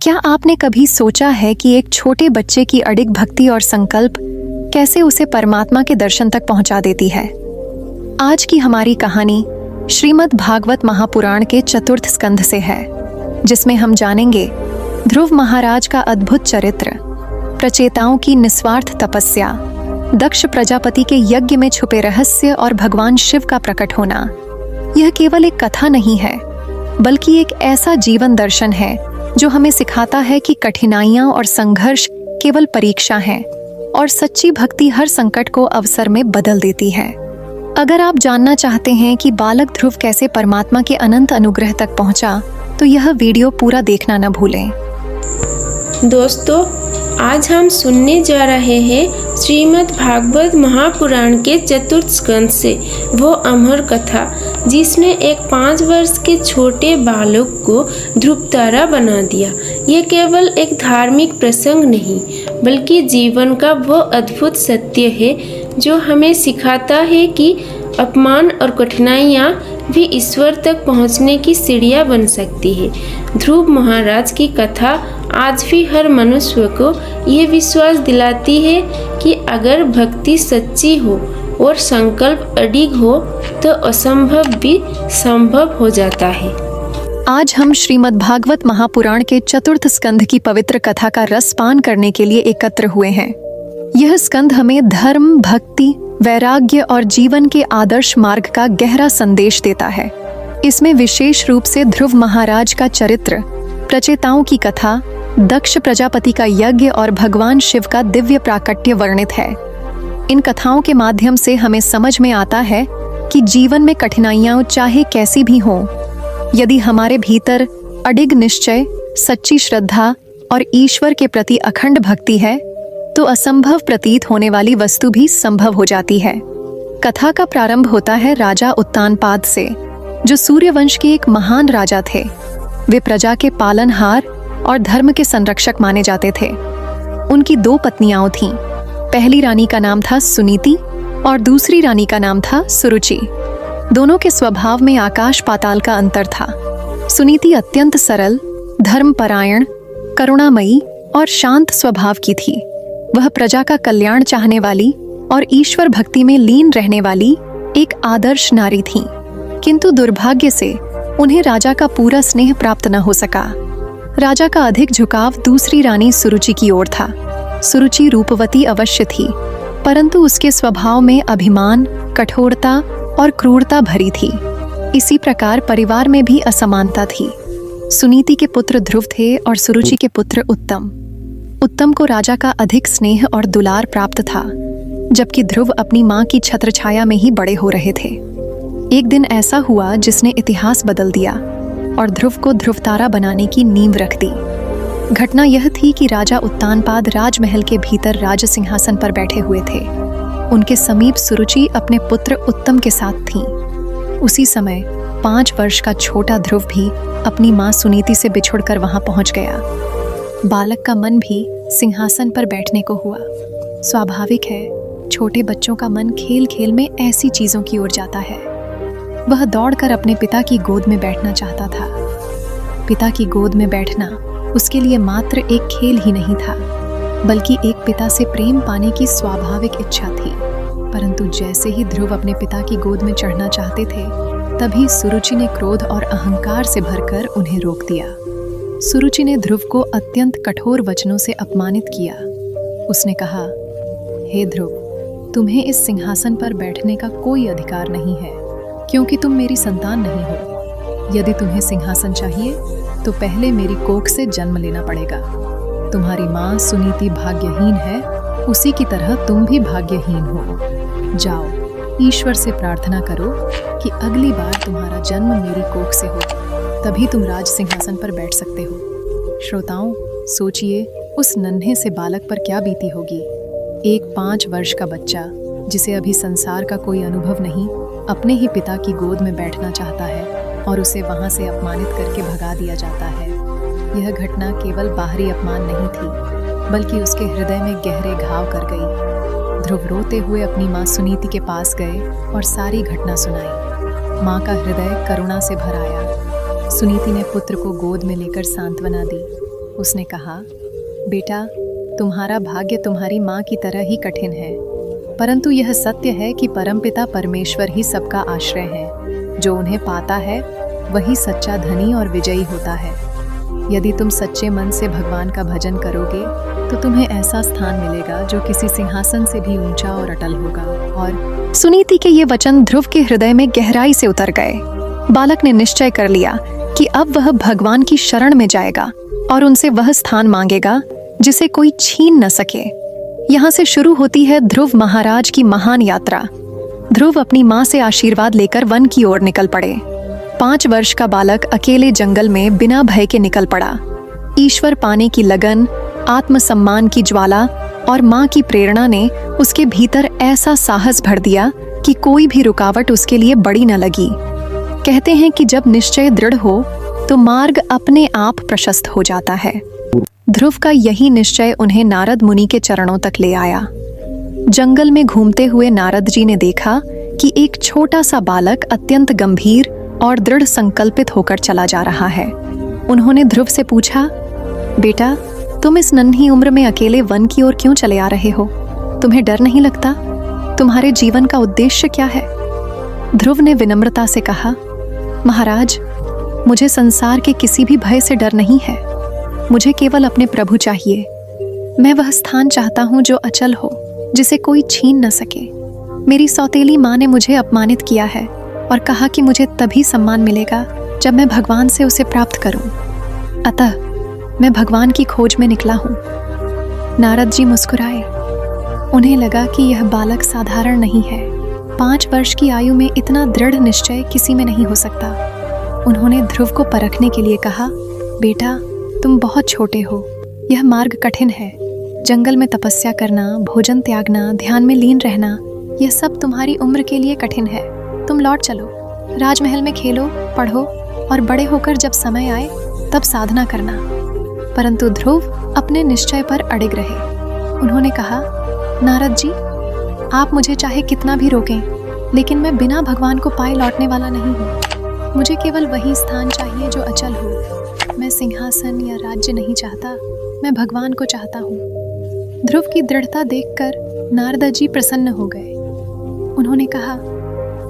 क्या आपने कभी सोचा है कि एक छोटे बच्चे की अडिग भक्ति और संकल्प कैसे उसे परमात्मा के दर्शन तक पहुंचा देती है? आज की हमारी कहानी श्रीमद् भागवत महापुराण के चतुर्थ स्कंध से है, जिसमें हम जानेंगे ध्रुव महाराज का अद्भुत चरित्र, प्रचेताओं की निस्वार्थ तपस्या, दक्ष प्रजापति के यज्ञ में छुपे रहस्य और भगवान शिव का प्रकट होना। यह केवल एक कथा नहीं है, बल्कि एक ऐसा जीवन दर्शन है जो हमें सिखाता है कि कठिनाइयां और संघर्ष केवल परीक्षा हैं और सच्ची भक्ति हर संकट को अवसर में बदल देती है। अगर आप जानना चाहते हैं कि बालक ध्रुव कैसे परमात्मा के अनंत अनुग्रह तक पहुंचा, तो यह वीडियो पूरा देखना न भूलें। दोस्तों, आज हम सुनने जा रहे हैं श्रीमद् भागवत महापुराण के चतुर्थ स्कंद से वो अमर कथा, जिसमें एक 5 वर्ष के छोटे बालक को ध्रुवतारा बना दिया। ये केवल एक धार्मिक प्रसंग नहीं, बल्कि जीवन का वो अद्भुत सत्य है जो हमें सिखाता है कि अपमान और कठिनाइयाँ भी ईश्वर तक पहुँचने की सीढ़ियाँ बन सकती है। ध्रुव महाराज की कथा आज भी हर मनुष्य को ये विश्वास दिलाती है कि अगर भक्ति सच्ची हो और संकल्प अडिग हो तो असंभव भी संभव हो जाता है। आज हम श्रीमद् भागवत महापुराण के चतुर्थ स्कंध की पवित्र कथा का रसपान करने के लिए एकत्र हुए हैं। यह स्कंध हमें धर्म, भक्ति, वैराग्य और जीवन के आदर्श मार्ग का गहरा संदेश देता है। इसमें विशेष रूप से ध्रुव महाराज का चरित्र, प्रचेताओं की कथा, दक्ष प्रजापति का यज्ञ और भगवान शिव का दिव्य प्राकट्य वर्णित है। इन कथाओं के माध्यम से हमें समझ में आता है कि जीवन में कठिनाइयां चाहे कैसी भी हों, यदि हमारे भीतर अडिग निश्चय, सच्ची श्रद्धा और ईश्वर के प्रति अखंड भक्ति है, तो असंभव प्रतीत होने वाली वस्तु भी संभव हो जाती है। कथा का प्रारंभ होता है राजा उत्तानपाद से, जो सूर्यवंश के एक महान राजा थे। वे प्रजा के पालनहार और धर्म के संरक्षक माने जाते थे। उनकी 2 पत्नियां थीं। पहली रानी का नाम था सुनीति और दूसरी रानी का नाम था सुरुचि। दोनों के स्वभाव में आकाश पाताल का अंतर था। सुनीति अत्यंत सरल, धर्मपरायण, करुणामयी और शांत स्वभाव की थी। वह प्रजा का कल्याण चाहने वाली और ईश्वर भक्ति में लीन रहने वाली एक आदर्श नारी थीं। किंतु दुर्भाग्य से उन्हें राजा का पूरा स्नेह प्राप्त न हो सका। राजा का अधिक झुकाव दूसरी रानी सुरुचि की ओर था। सुरुचि रूपवती अवश्य थी, परंतु उसके स्वभाव में अभिमान, कठोरता और क्रूरता भरी थी। इसी प्रकार परिवार में भी असमानता थी। सुनीति के पुत्र ध्रुव थे और सुरुचि के पुत्र उत्तम। उत्तम को राजा का अधिक स्नेह और दुलार प्राप्त था, जबकि ध्रुव अपनी मां की छत्रछाया में ही बड़े हो रहे थे। एक दिन ऐसा हुआ जिसने इतिहास बदल दिया और ध्रुव को ध्रुवतारा बनाने की नींव रख दी। घटना यह थी कि राजा उत्तानपाद राजमहल के भीतर राज सिंहासन पर बैठे हुए थे। उनके समीप सुरुचि अपने पुत्र उत्तम के साथ थीं। उसी समय 5 वर्ष का छोटा ध्रुव भी अपनी मां सुनीति से बिछुड़कर वहां पहुंच गया। बालक का मन भी सिंहासन पर बैठने को हुआ। स्वाभाविक है, छोटे बच्चों का मन खेल खेल में ऐसी चीजों की ओर जाता है। वह दौड़कर अपने पिता की गोद में बैठना चाहता था। पिता की गोद में बैठना उसके लिए मात्र एक खेल ही नहीं था, बल्कि एक पिता से प्रेम पाने की स्वाभाविक इच्छा थी। परंतु जैसे ही ध्रुव अपने पिता की गोद में चढ़ना चाहते थे, तभी सुरुचि ने क्रोध और अहंकार से भरकर उन्हें रोक दिया। सुरुचि ने ध्रुव को अत्यंत कठोर वचनों से अपमानित किया। उसने कहा, हे ध्रुव, तुम्हें इस सिंहासन पर बैठने का कोई अधिकार नहीं है, क्योंकि तुम मेरी संतान नहीं हो। यदि तुम्हें सिंहासन चाहिए तो पहले मेरी कोख से जन्म लेना पड़ेगा। तुम्हारी माँ सुनीति भाग्यहीन है, उसी की तरह तुम भी भाग्यहीन हो। जाओ, ईश्वर से प्रार्थना करो कि अगली बार तुम्हारा जन्म मेरी कोख से हो, तभी तुम राज सिंहासन पर बैठ सकते हो। श्रोताओं, सोचिए उस नन्हे से बालक पर क्या बीती होगी। एक 5 वर्ष का बच्चा, जिसे अभी संसार का कोई अनुभव नहीं, अपने ही पिता की गोद में बैठना चाहता है और उसे वहां से अपमानित करके भगा दिया जाता है। यह घटना केवल बाहरी अपमान नहीं थी, बल्कि उसके हृदय में गहरे घाव कर गई। ध्रुव रोते हुए अपनी माँ सुनीति के पास गए और सारी घटना सुनाई। माँ का हृदय करुणा से भर आया। सुनीति ने पुत्र को गोद में लेकर सांत्वना दी। उसने कहा, बेटा, तुम्हारा भाग्य तुम्हारी माँ की तरह ही कठिन है, परंतु यह सत्य है कि परमपिता परमेश्वर ही सबका आश्रय है। जो उन्हें पाता है वही सच्चा धनी और विजयी होता है। यदि तुम सच्चे मन से भगवान का भजन करोगे तो तुम्हें ऐसा स्थान मिलेगा जो किसी सिंहासन से भी ऊंचा और अटल होगा। और सुनीति के ये वचन ध्रुव के हृदय में गहराई से उतर गए। बालक ने निश्चय कर लिया कि अब वह भगवान की शरण में जाएगा और उनसे वह स्थान मांगेगा जिसे कोई छीन न सके। यहाँ से शुरू होती है ध्रुव महाराज की महान यात्रा। ध्रुव अपनी माँ से आशीर्वाद लेकर वन की ओर निकल पड़े। 5 वर्ष का बालक अकेले जंगल में बिना भय के निकल पड़ा। ईश्वर पाने की लगन, आत्मसम्मान की ज्वाला और माँ की प्रेरणा ने उसके भीतर ऐसा साहस भर दिया कि कोई भी रुकावट उसके लिए बड़ी न लगी। कहते हैं कि जब निश्चय दृढ़ हो तो मार्ग अपने आप प्रशस्त हो जाता है। ध्रुव का यही निश्चय उन्हें नारद मुनि के चरणों तक ले आया। जंगल में घूमते हुए नारद जी ने देखा कि एक छोटा सा बालक अत्यंत गंभीर और दृढ़ संकल्पित होकर चला जा रहा है। उन्होंने ध्रुव से पूछा, बेटा, तुम इस नन्ही उम्र में अकेले वन की ओर क्यों चले आ रहे हो? तुम्हें डर नहीं लगता? तुम्हारे जीवन का उद्देश्य क्या है? ध्रुव ने विनम्रता से कहा, महाराज, मुझे संसार के किसी भी भय से डर नहीं है। मुझे केवल अपने प्रभु चाहिए। मैं वह स्थान चाहता हूँ जो अचल हो, जिसे कोई छीन न सके। मेरी सौतेली माँ ने मुझे अपमानित किया है और कहा कि मुझे तभी सम्मान मिलेगा जब मैं भगवान से उसे प्राप्त करूं। अतः मैं भगवान की खोज में निकला हूं। नारद जी मुस्कुराए। उन्हें लगा कि यह बालक साधारण नहीं है। 5 वर्ष की आयु में इतना दृढ़ निश्चय किसी में नहीं हो सकता। उन्होंने ध्रुव को परखने के लिए कहा, बेटा, तुम बहुत छोटे हो। यह मार्ग कठिन है। जंगल में तपस्या करना, भोजन त्यागना, ध्यान में लीन रहना, यह सब तुम्हारी उम्र के लिए कठिन है। तुम लौट चलो, राजमहल में खेलो, पढ़ो और बड़े होकर जब समय आए तब साधना करना। परंतु ध्रुव अपने निश्चय पर अड़िग रहे। उन्होंने कहा, नारद जी, आप मुझे चाहे कितना भी रोकें, लेकिन मैं बिना भगवान को पाए लौटने वाला नहीं हूँ। मुझे केवल वही स्थान चाहिए जो अचल हो। मैं सिंहासन या राज्य नहीं चाहता, मैं भगवान को चाहता हूँ। ध्रुव की दृढ़ता देखकर नारद जी प्रसन्न हो गए। उन्होंने कहा,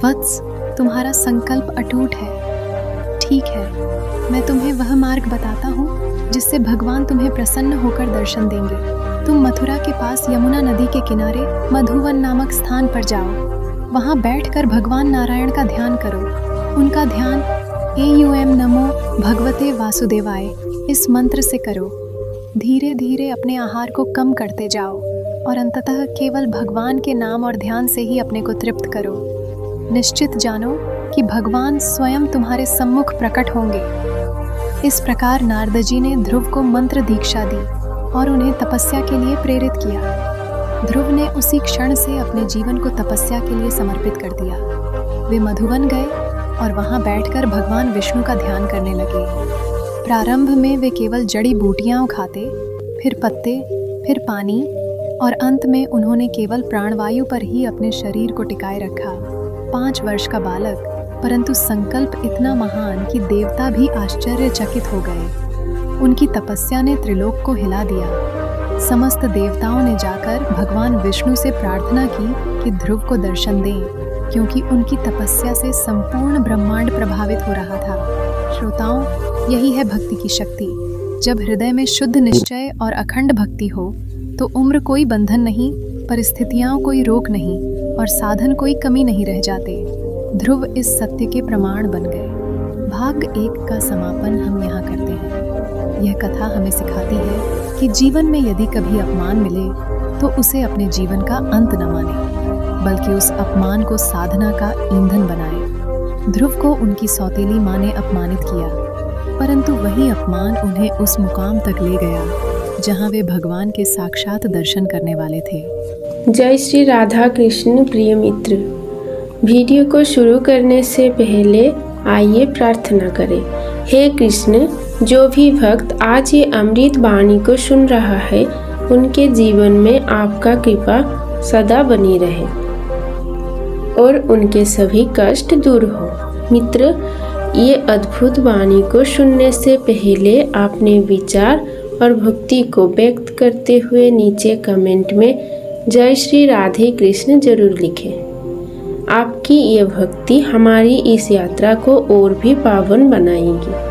वत्स, तुम्हारा संकल्प अटूट है। ठीक है, मैं तुम्हें वह मार्ग बताता हूँ जिससे भगवान तुम्हें प्रसन्न होकर दर्शन देंगे। तुम मथुरा के पास यमुना नदी के किनारे मधुवन नामक स्थान पर जाओ। वहाँ बैठकर भगवान नारायण का ध्यान करो। उनका ध्यान एयूएम नमो भगवते वासुदेवाय इस मंत्र से करो। धीरे धीरे अपने आहार को कम करते जाओ और अंततः केवल भगवान के नाम और ध्यान से ही अपने को तृप्त करो। निश्चित जानो कि भगवान स्वयं तुम्हारे सम्मुख प्रकट होंगे। इस प्रकार नारद जी ने ध्रुव को मंत्र दीक्षा दी और उन्हें तपस्या के लिए प्रेरित किया। ध्रुव ने उसी क्षण से अपने जीवन को तपस्या के लिए समर्पित कर दिया। वे मधुवन गए और वहां बैठकर भगवान विष्णु का ध्यान करने लगे। प्रारंभ में वे केवल जड़ी बूटियां खाते, फिर पत्ते, फिर पानी और अंत में उन्होंने केवल प्राणवायु पर ही अपने शरीर को टिकाए रखा। 5 वर्ष का बालक, परंतु संकल्प इतना महान कि देवता भी आश्चर्यचकित हो गए। उनकी तपस्या ने त्रिलोक को हिला दिया। समस्त देवताओं ने जाकर भगवान विष्णु से प्रार्थना की कि ध्रुव को दर्शन दें, क्योंकि उनकी तपस्या से संपूर्ण ब्रह्मांड प्रभावित हो रहा था। श्रोताओं, यही है भक्ति की शक्ति। जब हृदय में शुद्ध निश्चय और अखंड भक्ति हो तो उम्र कोई बंधन नहीं, परिस्थितियां कोई रोक नहीं और साधन कोई कमी नहीं रह जाते। ध्रुव इस सत्य के प्रमाण बन गए। भाग 1 का समापन हम यहाँ करते हैं। यह कथा हमें सिखाती है कि जीवन में यदि कभी अपमान मिले तो उसे अपने जीवन का अंत न माने, बल्कि उस अपमान को साधना का ईंधन बनाए। ध्रुव को उनकी सौतेली माँ ने अपमानित किया, परंतु वही अपमान उन्हें उस मुकाम तक ले गया जहाँ वे भगवान के साक्षात दर्शन करने वाले थे। जय श्री राधा कृष्ण। प्रिय मित्र, वीडियो को शुरू करने से पहले आइए प्रार्थना करें। हे कृष्ण, जो भी भक्त आज ये अमृत वाणी को सुन रहा है, उनके जीवन में आपका कृपा सदा बनी रहे और उनके सभी कष्ट दूर हो। मित्र, ये अद्भुत वाणी को सुनने से पहले अपने विचार और भक्ति को व्यक्त करते हुए नीचे कमेंट में जय श्री राधे कृष्ण जरूर लिखें। आपकी ये भक्ति हमारी इस यात्रा को और भी पावन बनाएगी।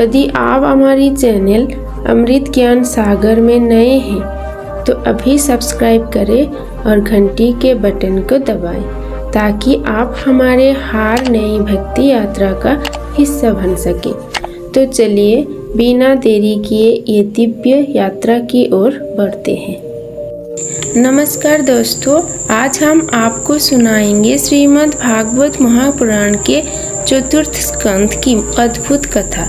यदि आप हमारी चैनल अमृत ज्ञान सागर में नए हैं तो अभी सब्सक्राइब करें और घंटी के बटन को दबाएं ताकि आप हमारे हर नई भक्ति यात्रा का हिस्सा बन सके। तो चलिए बिना देरी किए ये दिव्य यात्रा की ओर बढ़ते हैं। नमस्कार दोस्तों, आज हम आपको सुनाएंगे श्रीमद् भागवत महापुराण के चतुर्थ स्कंध की अद्भुत कथा।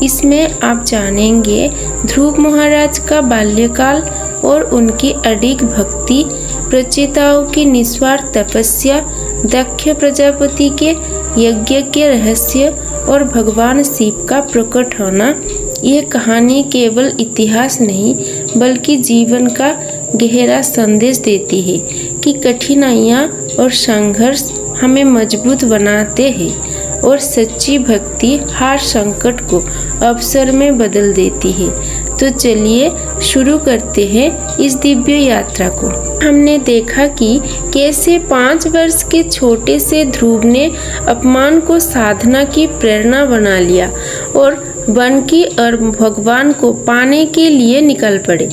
इसमें आप जानेंगे ध्रुव महाराज का बाल्यकाल और उनकी अडिग भक्ति, प्रचेताओं की निस्वार्थ तपस्या, दक्ष प्रजापति के यज्ञ के रहस्य और भगवान शिव का प्रकट होना। यह कहानी केवल इतिहास नहीं बल्कि जीवन का गहरा संदेश देती है कि कठिनाइयाँ और संघर्ष हमें मजबूत बनाते हैं और सच्ची भक्ति हर संकट को अवसर में बदल देती है। तो चलिए शुरू करते हैं इस दिव्य यात्रा को। हमने देखा कि कैसे 5 वर्ष के छोटे से ध्रुव ने अपमान को साधना की प्रेरणा बना लिया और वन की और भगवान को पाने के लिए निकल पड़े।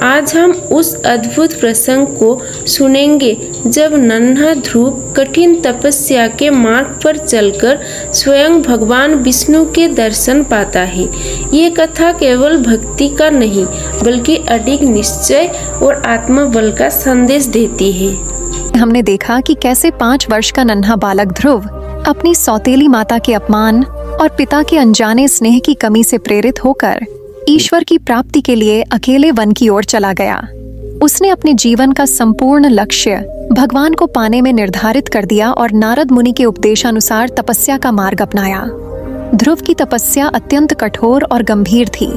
आज हम उस अद्भुत प्रसंग को सुनेंगे जब नन्हा ध्रुव कठिन तपस्या के मार्ग पर चलकर स्वयं भगवान विष्णु के दर्शन पाता है। ये कथा केवल भक्ति का नहीं बल्कि अडिग निश्चय और आत्मबल का संदेश देती है। हमने देखा कि कैसे 5 वर्ष का नन्हा बालक ध्रुव अपनी सौतेली माता के अपमान और पिता के अनजाने स्नेह की कमी से प्रेरित होकर ईश्वर की प्राप्ति के लिए अकेले वन की ओर चला गया। उसने अपने जीवन का संपूर्ण लक्ष्य भगवान को पाने में निर्धारित कर दिया और नारद मुनि के उपदेशानुसार तपस्या का मार्ग अपनाया। ध्रुव की तपस्या अत्यंत कठोर और गंभीर थी।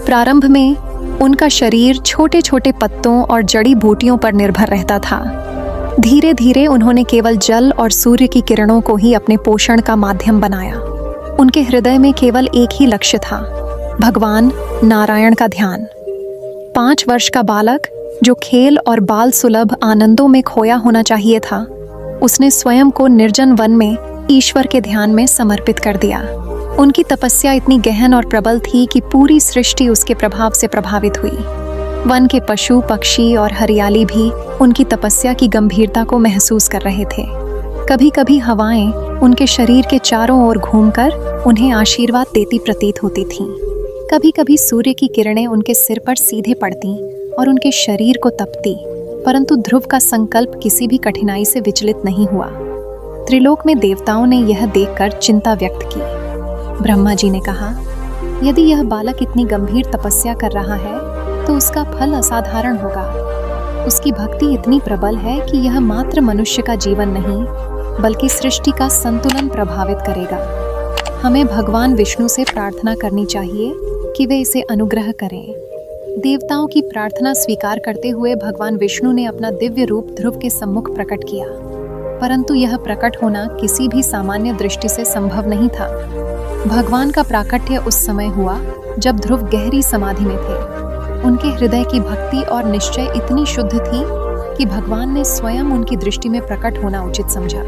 प्रारंभ में उनका शरीर छोटे छोटे पत्तों और जड़ी बूटियों पर निर्भर रहता था। धीरे धीरे उन्होंने केवल जल और सूर्य की किरणों को ही अपने पोषण का माध्यम बनाया। उनके हृदय में केवल एक ही लक्ष्य था, भगवान नारायण का ध्यान। 5 वर्ष का बालक जो खेल और बाल सुलभ आनंदों में खोया होना चाहिए था, उसने स्वयं को निर्जन वन में ईश्वर के ध्यान में समर्पित कर दिया। उनकी तपस्या इतनी गहन और प्रबल थी कि पूरी सृष्टि उसके प्रभाव से प्रभावित हुई। वन के पशु पक्षी और हरियाली भी उनकी तपस्या की गंभीरता को महसूस कर रहे थे। कभी कभी हवाएं उनके शरीर के चारों ओर घूमकर उन्हें आशीर्वाद देती प्रतीत होती थीं। कभी कभी सूर्य की किरणें उनके सिर पर सीधे पड़ती और उनके शरीर को तपती, परंतु ध्रुव का संकल्प किसी भी कठिनाई से विचलित नहीं हुआ। त्रिलोक में देवताओं ने यह देखकर चिंता व्यक्त की। ब्रह्मा जी ने कहा, यदि यह बालक इतनी गंभीर तपस्या कर रहा है तो उसका फल असाधारण होगा। उसकी भक्ति इतनी प्रबल है कि यह मात्र मनुष्य का जीवन नहीं बल्कि सृष्टि का संतुलन प्रभावित करेगा। हमें भगवान विष्णु से प्रार्थना करनी चाहिए कि वे इसे अनुग्रह करें। देवताओं की प्रार्थना स्वीकार करते हुए भगवान विष्णु ने अपना दिव्य रूप ध्रुव के सम्मुख प्रकट किया, परंतु यह प्रकट होना किसी भी सामान्य दृष्टि से संभव नहीं था। भगवान का प्राकट्य उस समय हुआ जब ध्रुव गहरी समाधि में थे। उनके हृदय की भक्ति और निश्चय इतनी शुद्ध थी कि भगवान ने स्वयं उनकी दृष्टि में प्रकट होना उचित समझा।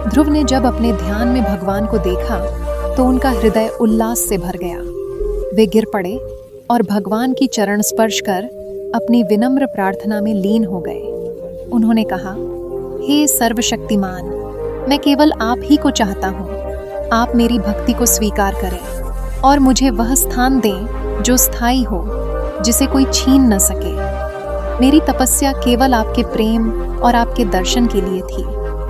ध्रुव ने जब अपने ध्यान में भगवान को देखा तो उनका हृदय उल्लास से भर गया। वे गिर पड़े और भगवान की चरण स्पर्श कर अपनी विनम्र प्रार्थना में लीन हो गए। उन्होंने कहा, हे सर्वशक्तिमान, मैं केवल आप ही को चाहता हूँ। आप मेरी भक्ति को स्वीकार करें और मुझे वह स्थान दें जो स्थायी हो, जिसे कोई छीन न सके। मेरी तपस्या केवल आपके प्रेम और आपके दर्शन के लिए थी।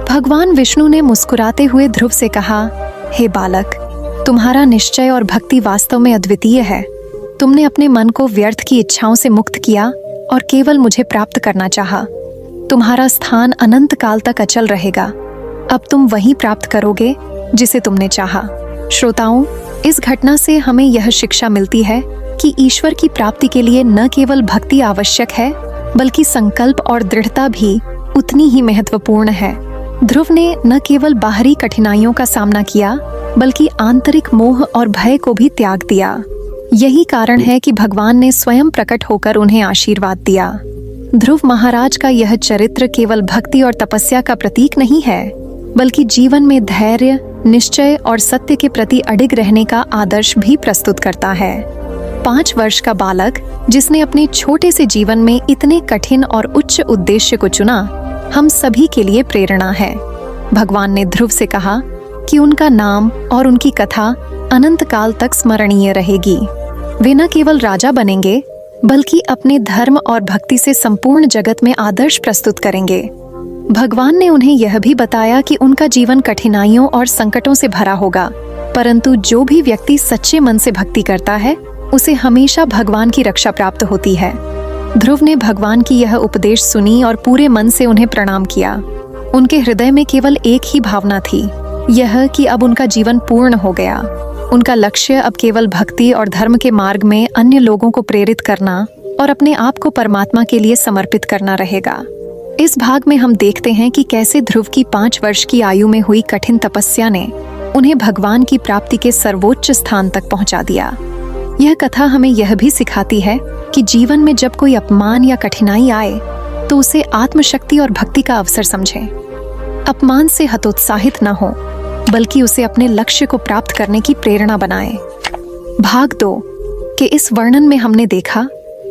भगवान विष्णु ने मुस्कुराते हुए ध्रुव से कहा, हे बालक, तुम्हारा निश्चय और भक्ति वास्तव में अद्वितीय है। तुमने अपने मन को व्यर्थ की इच्छाओं से मुक्त किया और केवल मुझे प्राप्त करना चाहा। तुम्हारा स्थान अनंत काल तक अचल रहेगा। अब तुम वही प्राप्त करोगे जिसे तुमने चाहा। श्रोताओं, इस घटना से हमें यह शिक्षा मिलती है कि ईश्वर की प्राप्ति के लिए न केवल भक्ति आवश्यक है बल्कि संकल्प और दृढ़ता भी उतनी ही महत्वपूर्ण है। ध्रुव ने न केवल बाहरी कठिनाइयों का सामना किया बल्कि आंतरिक मोह और भय को भी त्याग दिया। यही कारण है कि भगवान ने स्वयं प्रकट होकर उन्हें आशीर्वाद दिया। ध्रुव महाराज का यह चरित्र केवल भक्ति और तपस्या का प्रतीक नहीं है, बल्कि जीवन में धैर्य, निश्चय और सत्य के प्रति अडिग रहने का आदर्श भी प्रस्तुत करता है। 5 वर्ष का बालक जिसने अपने छोटे से जीवन में इतने कठिन और उच्च उद्देश्य को चुना, हम सभी के लिए प्रेरणा है। भगवान ने ध्रुव से कहा कि उनका नाम और उनकी कथा अनंत काल तक स्मरणीय रहेगी। वे न केवल राजा बनेंगे, बल्कि अपने धर्म और भक्ति से संपूर्ण जगत में आदर्श प्रस्तुत करेंगे। भगवान ने उन्हें यह भी बताया कि उनका जीवन कठिनाइयों और संकटों से भरा होगा, परंतु जो भी व्यक्ति सच्चे मन से भक्ति करता है, उसे हमेशा भगवान की रक्षा प्राप्त होती है। ध्रुव ने भगवान की यह उपदेश सुनी और पूरे मन से उन्हें प्रणाम किया। उनके हृदय में केवल एक ही भावना थी, यह कि अब उनका जीवन पूर्ण हो गया। उनका लक्ष्य अब केवल भक्ति और धर्म के मार्ग में अन्य लोगों को प्रेरित करना और अपने आप को परमात्मा के लिए समर्पित करना रहेगा। इस भाग में हम देखते हैं कि कैसे ध्रुव की 5 वर्ष की आयु में हुई कठिन तपस्या ने उन्हें भगवान की प्राप्ति के सर्वोच्च स्थान तक पहुंचा दिया। यह कथा हमें यह भी सिखाती है कि जीवन में जब कोई अपमान या कठिनाई आए, तो उसे आत्मशक्ति और भक्ति का अवसर समझें। अपमान से हतोत्साहित न हो, बल्कि उसे अपने लक्ष्य को प्राप्त करने की प्रेरणा बनाएं। भाग 2 के इस वर्णन में हमने देखा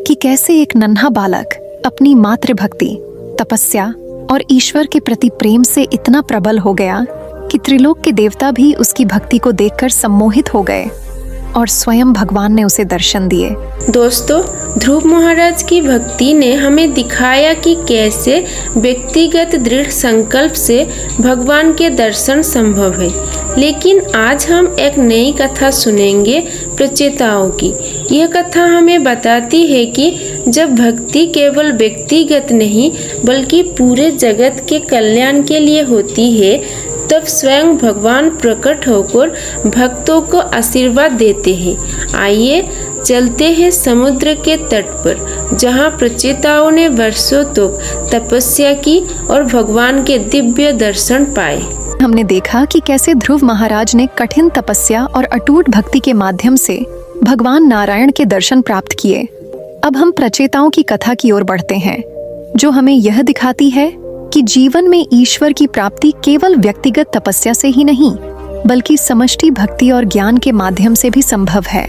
कि कैसे एक नन्हा बालक अपनी मातृभक्ति, तपस्या और ईश्वर के प्रति प्रेम से इतना प्रबल हो गया कि त्रिलोक के देवता भी उसकी भक्ति को देखकर सम्मोहित हो गए और स्वयं भगवान ने उसे दर्शन दिए। दोस्तों, ध्रुव महाराज की भक्ति ने हमें दिखाया कि कैसे व्यक्तिगत दृढ़ संकल्प से भगवान के दर्शन संभव है। लेकिन आज हम एक नई कथा सुनेंगे प्रचेताओं की। यह कथा हमें बताती है कि जब भक्ति केवल व्यक्तिगत नहीं बल्कि पूरे जगत के कल्याण के लिए होती है, तब स्वयं भगवान प्रकट होकर भक्तों को आशीर्वाद देते हैं। आइए चलते हैं समुद्र के तट पर, जहाँ प्रचेताओं ने वर्षों तक तपस्या की और भगवान के दिव्य दर्शन पाए। हमने देखा कि कैसे ध्रुव महाराज ने कठिन तपस्या और अटूट भक्ति के माध्यम से भगवान नारायण के दर्शन प्राप्त किए। अब हम प्रचेताओं की कथा की ओर बढ़ते हैं, जो हमें यह दिखाती है कि जीवन में ईश्वर की प्राप्ति केवल व्यक्तिगत तपस्या से ही नहीं, बल्कि समष्टि भक्ति और ज्ञान के माध्यम से भी संभव है।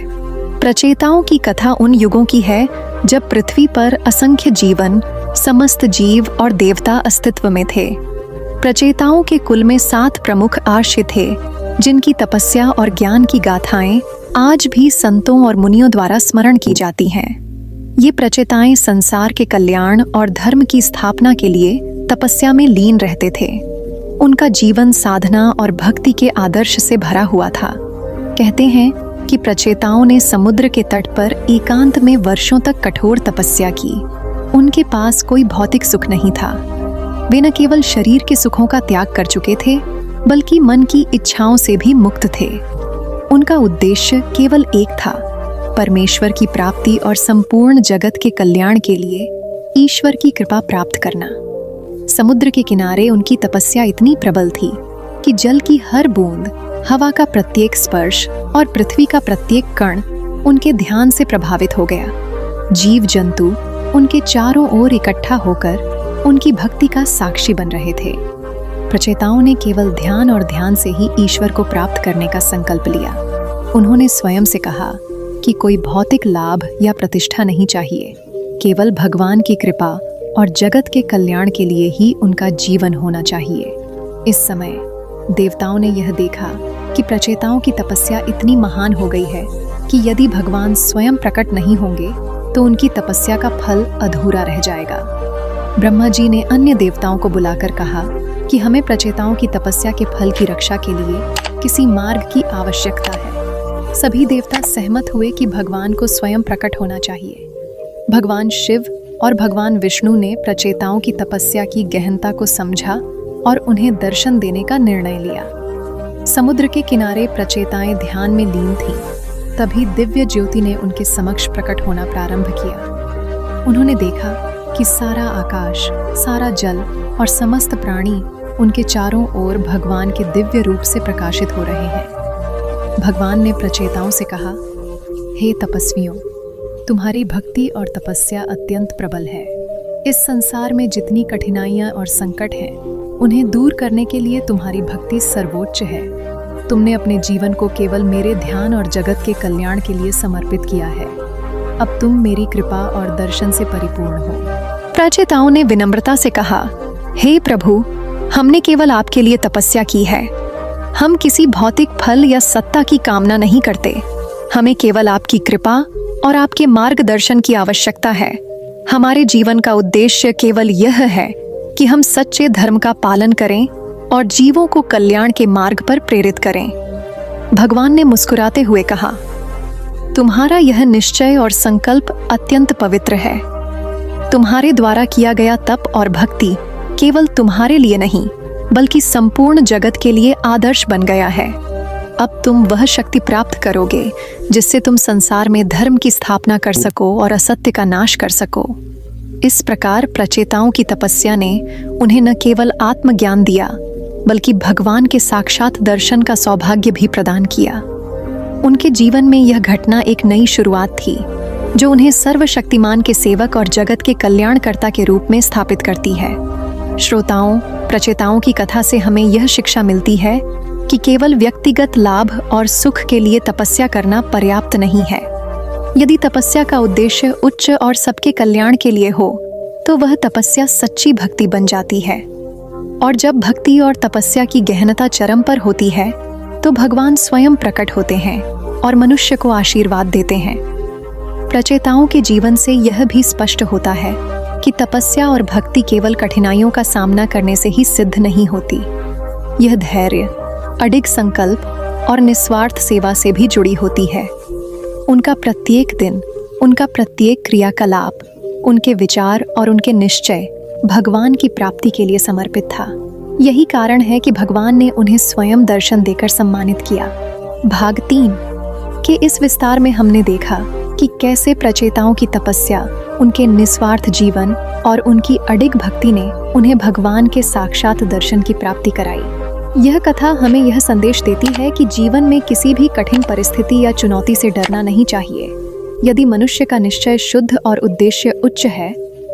प्रचेताओं की कथा उन युगों की है जब पृथ्वी पर असंख्य जीवन, समस्त जीव और देवता अस्तित्व में थे। प्रचेताओं के कुल में 7 प्रमुख आर्षि थे, जिनकी तपस्या और ज्ञान की गाथाएं आज भी संतों और मुनियों द्वारा स्मरण की जाती हैं। ये प्रचेताएं संसार के कल्याण और धर्म की स्थापना के लिए तपस्या में लीन रहते थे। उनका जीवन साधना और भक्ति के आदर्श से भरा हुआ था। कहते हैं कि प्रचेताओं ने समुद्र के तट पर एकांत में वर्षों तक कठोर तपस्या की। उनके पास कोई भौतिक सुख नहीं था। वे न केवल शरीर के सुखों का त्याग कर चुके थे, बल्कि मन की इच्छाओं से भी मुक्त थे। उनका उद्देश्य केवल एक था, परमेश्वर की प्राप्ति और संपूर्ण जगत के कल्याण के लिए ईश्वर की कृपा प्राप्त करना। समुद्र के किनारे उनकी तपस्या इतनी प्रबल थी कि जल की हर बूंद, हवा का प्रत्येक स्पर्श और पृथ्वी का प्रत्येक कण उनके ध्यान से प्रभावित हो गया। जीव जंतु उनके चारों ओर इकट्ठा होकर उनकी भक्ति का साक्षी बन रहे थे। प्रचेताओं ने केवल ध्यान और ध्यान से ही ईश्वर को प्राप्त करने का संकल्प लिया। उन्होंने स्वयं से कहा कि कोई भौतिक लाभ या प्रतिष्ठा नहीं चाहिए, केवल भगवान की कृपा और जगत के कल्याण के लिए ही उनका जीवन होना चाहिए। इस समय देवताओं ने यह देखा कि प्रचेताओं की तपस्या इतनी महान हो गई है कि यदि भगवान स्वयं प्रकट नहीं होंगे तो उनकी तपस्या का फल अधूरा रह जाएगा। ब्रह्मा जी ने अन्य देवताओं को बुलाकर कहा कि हमें प्रचेताओं की तपस्या के फल की रक्षा के लिए किसी मार्ग की आवश्यकता है। सभी देवता सहमत हुए कि भगवान को स्वयं प्रकट होना चाहिए। भगवान शिव और भगवान विष्णु ने प्रचेताओं की तपस्या की गहनता को समझा और उन्हें दर्शन देने का निर्णय लिया। समुद्र के किनारे प्रचेताएं ध्यान में लीन थीं। तभी दिव्य ज्योति ने उनके समक्ष प्रकट होना प्रारंभ किया। उन्होंने देखा कि सारा आकाश, सारा जल और समस्त प्राणी उनके चारों ओर भगवान के दिव्य रूप से प्रकाशित हो रहे हैं। भगवान ने प्रचेताओं से कहा हे तपस्वियों, तुम्हारी भक्ति और तपस्या अत्यंत प्रबल है। इस संसार में जितनी कठिनाइयाँ और संकट हैं, उन्हें दूर करने के लिए तुम्हारी भक्ति सर्वोच्च है। तुमने अपने जीवन को केवल मेरे ध्यान और जगत के कल्याण के लिए समर्पित किया है। अब तुम मेरी कृपा और दर्शन से परिपूर्ण हो। प्रचेताओं ने विनम्रता से कहा, हे प्रभु, हमने केवल आपके लिए तपस्या की है। हम किसी भौतिक फल या सत्ता की कामना नहीं करते। हमें केवल आपकी कृपा और आपके मार्गदर्शन की आवश्यकता है। हमारे जीवन का उद्देश्य केवल यह है कि हम सच्चे धर्म का पालन करें और जीवों को कल्याण के मार्ग पर प्रेरित करें। भगवान ने मुस्कुराते हुए कहा, तुम्हारा यह निश्चय और संकल्प अत्यंत पवित्र है। तुम्हारे द्वारा किया गया तप और भक्ति केवल तुम्हारे लिए नहीं, बल्कि संपूर्ण जगत के लिए आदर्श बन गया है। अब तुम वह शक्ति प्राप्त करोगे जिससे तुम संसार में धर्म की स्थापना कर सको और असत्य का नाश कर सको। इस प्रकार प्रचेताओं की तपस्या ने उन्हें न केवल आत्मज्ञान दिया, बल्कि भगवान के साक्षात दर्शन का सौभाग्य भी प्रदान किया। उनके जीवन में यह घटना एक नई शुरुआत थी, जो उन्हें सर्वशक्तिमान के सेवक और जगत के कल्याणकर्ता के रूप में स्थापित करती है। श्रोताओं, प्रचेताओं की कथा से हमें यह शिक्षा मिलती है कि केवल व्यक्तिगत लाभ और सुख के लिए तपस्या करना पर्याप्त नहीं है। यदि तपस्या का उद्देश्य उच्च और सबके कल्याण के लिए हो, तो वह तपस्या सच्ची भक्ति बन जाती है। और जब भक्ति और तपस्या की गहनता चरम पर होती है, तो भगवान स्वयं प्रकट होते हैं और मनुष्य को आशीर्वाद देते हैं। प्रचेताओं के जीवन से यह भी स्पष्ट होता है कि तपस्या और भक्ति केवल कठिनाइयों का सामना करने से ही सिद्ध नहीं होती। यह धैर्य, अडिग संकल्प और निस्वार्थ सेवा से भी जुड़ी होती है। उनका प्रत्येक दिन, उनका प्रत्येक क्रियाकलाप, उनके विचार और उनके निश्चय भगवान की प्राप्ति के लिए समर्पित था। यही कारण है कि भगवान ने उन्हें स्वयं दर्शन देकर सम्मानित किया। भाग 3 के इस विस्तार में हमने देखा कि कैसे प्रचेताओं की तपस्या, उनके निस्वार्थ जीवन और उनकी अडिग भक्ति ने उन्हें भगवान के साक्षात दर्शन की प्राप्ति कराई। यह कथा हमें यह संदेश देती है कि जीवन में किसी भी कठिन परिस्थिति या चुनौती से डरना नहीं चाहिए। यदि मनुष्य का निश्चय शुद्ध और उद्देश्य उच्च है,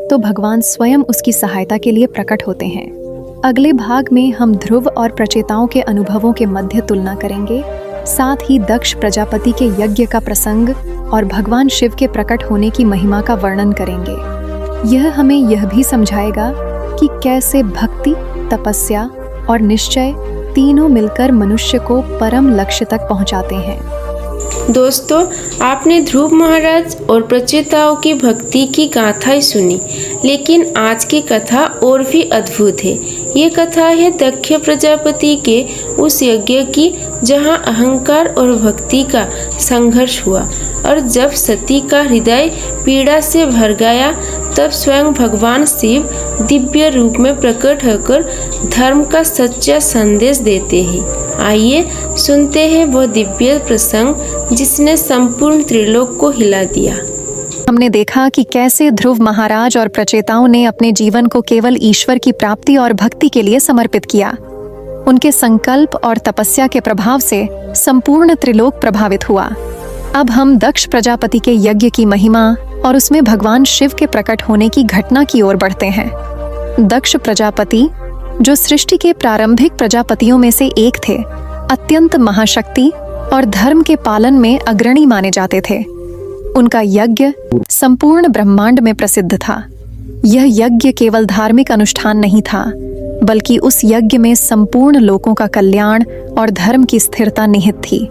तो भगवान स्वयं उसकी सहायता के लिए प्रकट होते हैं। अगले भाग में हम ध्रुव और प्रचेताओं के अनुभवों के मध्य तुलना करेंगे, साथ ही दक्ष प्रजापति के यज्ञ का प्रसंग और भगवान शिव के प्रकट होने की महिमा का वर्णन करेंगे। यह हमें यह भी समझाएगा कि कैसे भक्ति, तपस्या और निश्चय तीनों मिलकर मनुष्य को परम लक्ष्य तक पहुंचाते हैं। दोस्तों, आपने ध्रुव महाराज और प्रचेताओं की भक्ति की गाथाएं सुनी, लेकिन आज की कथा और भी अद्भुत है। ये कथा है दक्ष प्रजापति के उस यज्ञ की जहाँ अहंकार और भक्ति का संघर्ष हुआ, और जब सती का हृदय पीड़ा से भर गया, तब स्वयं भगवान शिव दिव्य रूप में प्रकट होकर धर्म का सच्चा संदेश देते हैं। आइए सुनते हैं वो दिव्य प्रसंग जिसने संपूर्ण त्रिलोक को हिला दिया। हमने देखा कि कैसे ध्रुव महाराज और प्रचेताओं ने अपने जीवन को केवल ईश्वर की प्राप्ति और भक्ति के लिए समर्पित किया। उनके संकल्प और तपस्या के प्रभाव से संपूर्ण त्रिलोक प्रभावित हुआ। अब हम दक्ष प्रजापति के यज्ञ की महिमा और उसमें भगवान शिव के प्रकट होने की घटना की ओर बढ़ते हैं। दक्ष प्रजापति, जो सृष्टि के प्रारंभिक प्रजापतियों में से एक थे, अत्यंत महाशक्ति और धर्म के पालन में अग्रणी माने जाते थे। उनका यज्ञ संपूर्ण ब्रह्मांड में प्रसिद्ध था। यह यज्ञ केवल धार्मिक अनुष्ठान नहीं था, बल्कि उस यज्ञ में संपूर्ण लोकों का कल्याण और धर्म की स्थिरता निहित थी।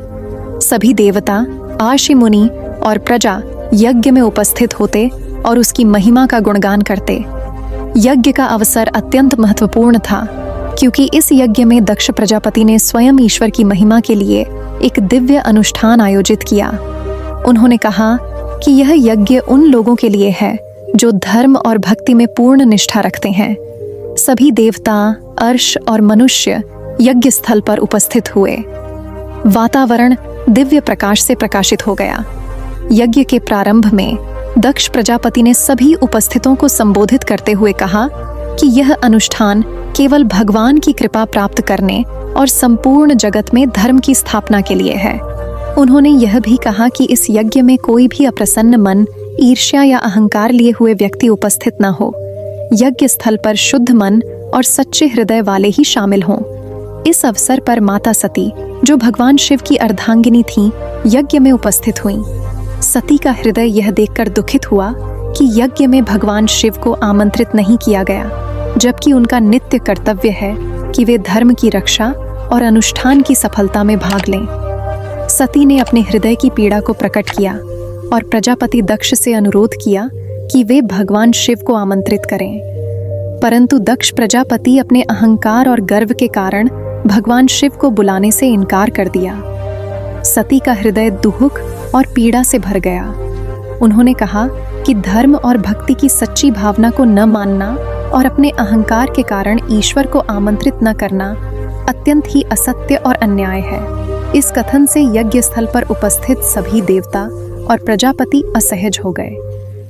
सभी देवता, आशी मुनि और प्रजा यज्ञ में उपस्थित होते और उसकी महिमा का गुणगान करते। यज्ञ का अवसर अत्यंत महत्वपूर्ण था, क्योंकि इस यज्ञ में दक्ष प्रजापति ने स्वयं ईश्वर की महिमा के लिए एक दिव्य अनुष्ठान आयोजित किया। उन्होंने कहा कि यह यज्ञ उन लोगों के लिए है जो धर्म और भक्ति में पूर्ण निष्ठा रखते हैं। सभी देवता, अर्श और मनुष्य यज्ञ स्थल पर उपस्थित हुए। वातावरण दिव्य प्रकाश से प्रकाशित हो गया। यज्ञ के प्रारंभ में दक्ष प्रजापति ने सभी उपस्थितों को संबोधित करते हुए कहा कि यह अनुष्ठान केवल भगवान की कृपा प्राप्त करने और संपूर्ण जगत में धर्म की स्थापना के लिए है। उन्होंने यह भी कहा कि इस यज्ञ में कोई भी अप्रसन्न मन, ईर्ष्या या अहंकार लिए हुए व्यक्ति उपस्थित न हो। यज्ञ स्थल पर शुद्ध मन और सच्चे हृदय वाले ही शामिल हों। इस अवसर पर माता सती, जो भगवान शिव की अर्धांगिनी थीं, यज्ञ में उपस्थित हुईं। सती का हृदय यह देखकर दुखित हुआ कि यज्ञ में भगवान शिव को आमंत्रित नहीं किया गया, जबकि उनका नित्य कर्तव्य है कि वे धर्म की रक्षा और अनुष्ठान की सफलता में भाग लें। सती ने अपने हृदय की पीड़ा को प्रकट किया और प्रजापति दक्ष से अनुरोध किया कि वे भगवान शिव को आमंत्रित करें। परंतु दक्ष प्रजापति अपने अहंकार और गर्व के कारण भगवान शिव को बुलाने से इनकार कर दिया। सती का हृदय दुख और पीड़ा से भर गया। उन्होंने कहा कि धर्म और भक्ति की सच्ची भावना को न मानना और अपने अहंकार के कारण ईश्वर को आमंत्रित न करना अत्यंत ही असत्य और अन्याय है। इस कथन से यज्ञ स्थल पर उपस्थित सभी देवता और प्रजापति असहज हो गए।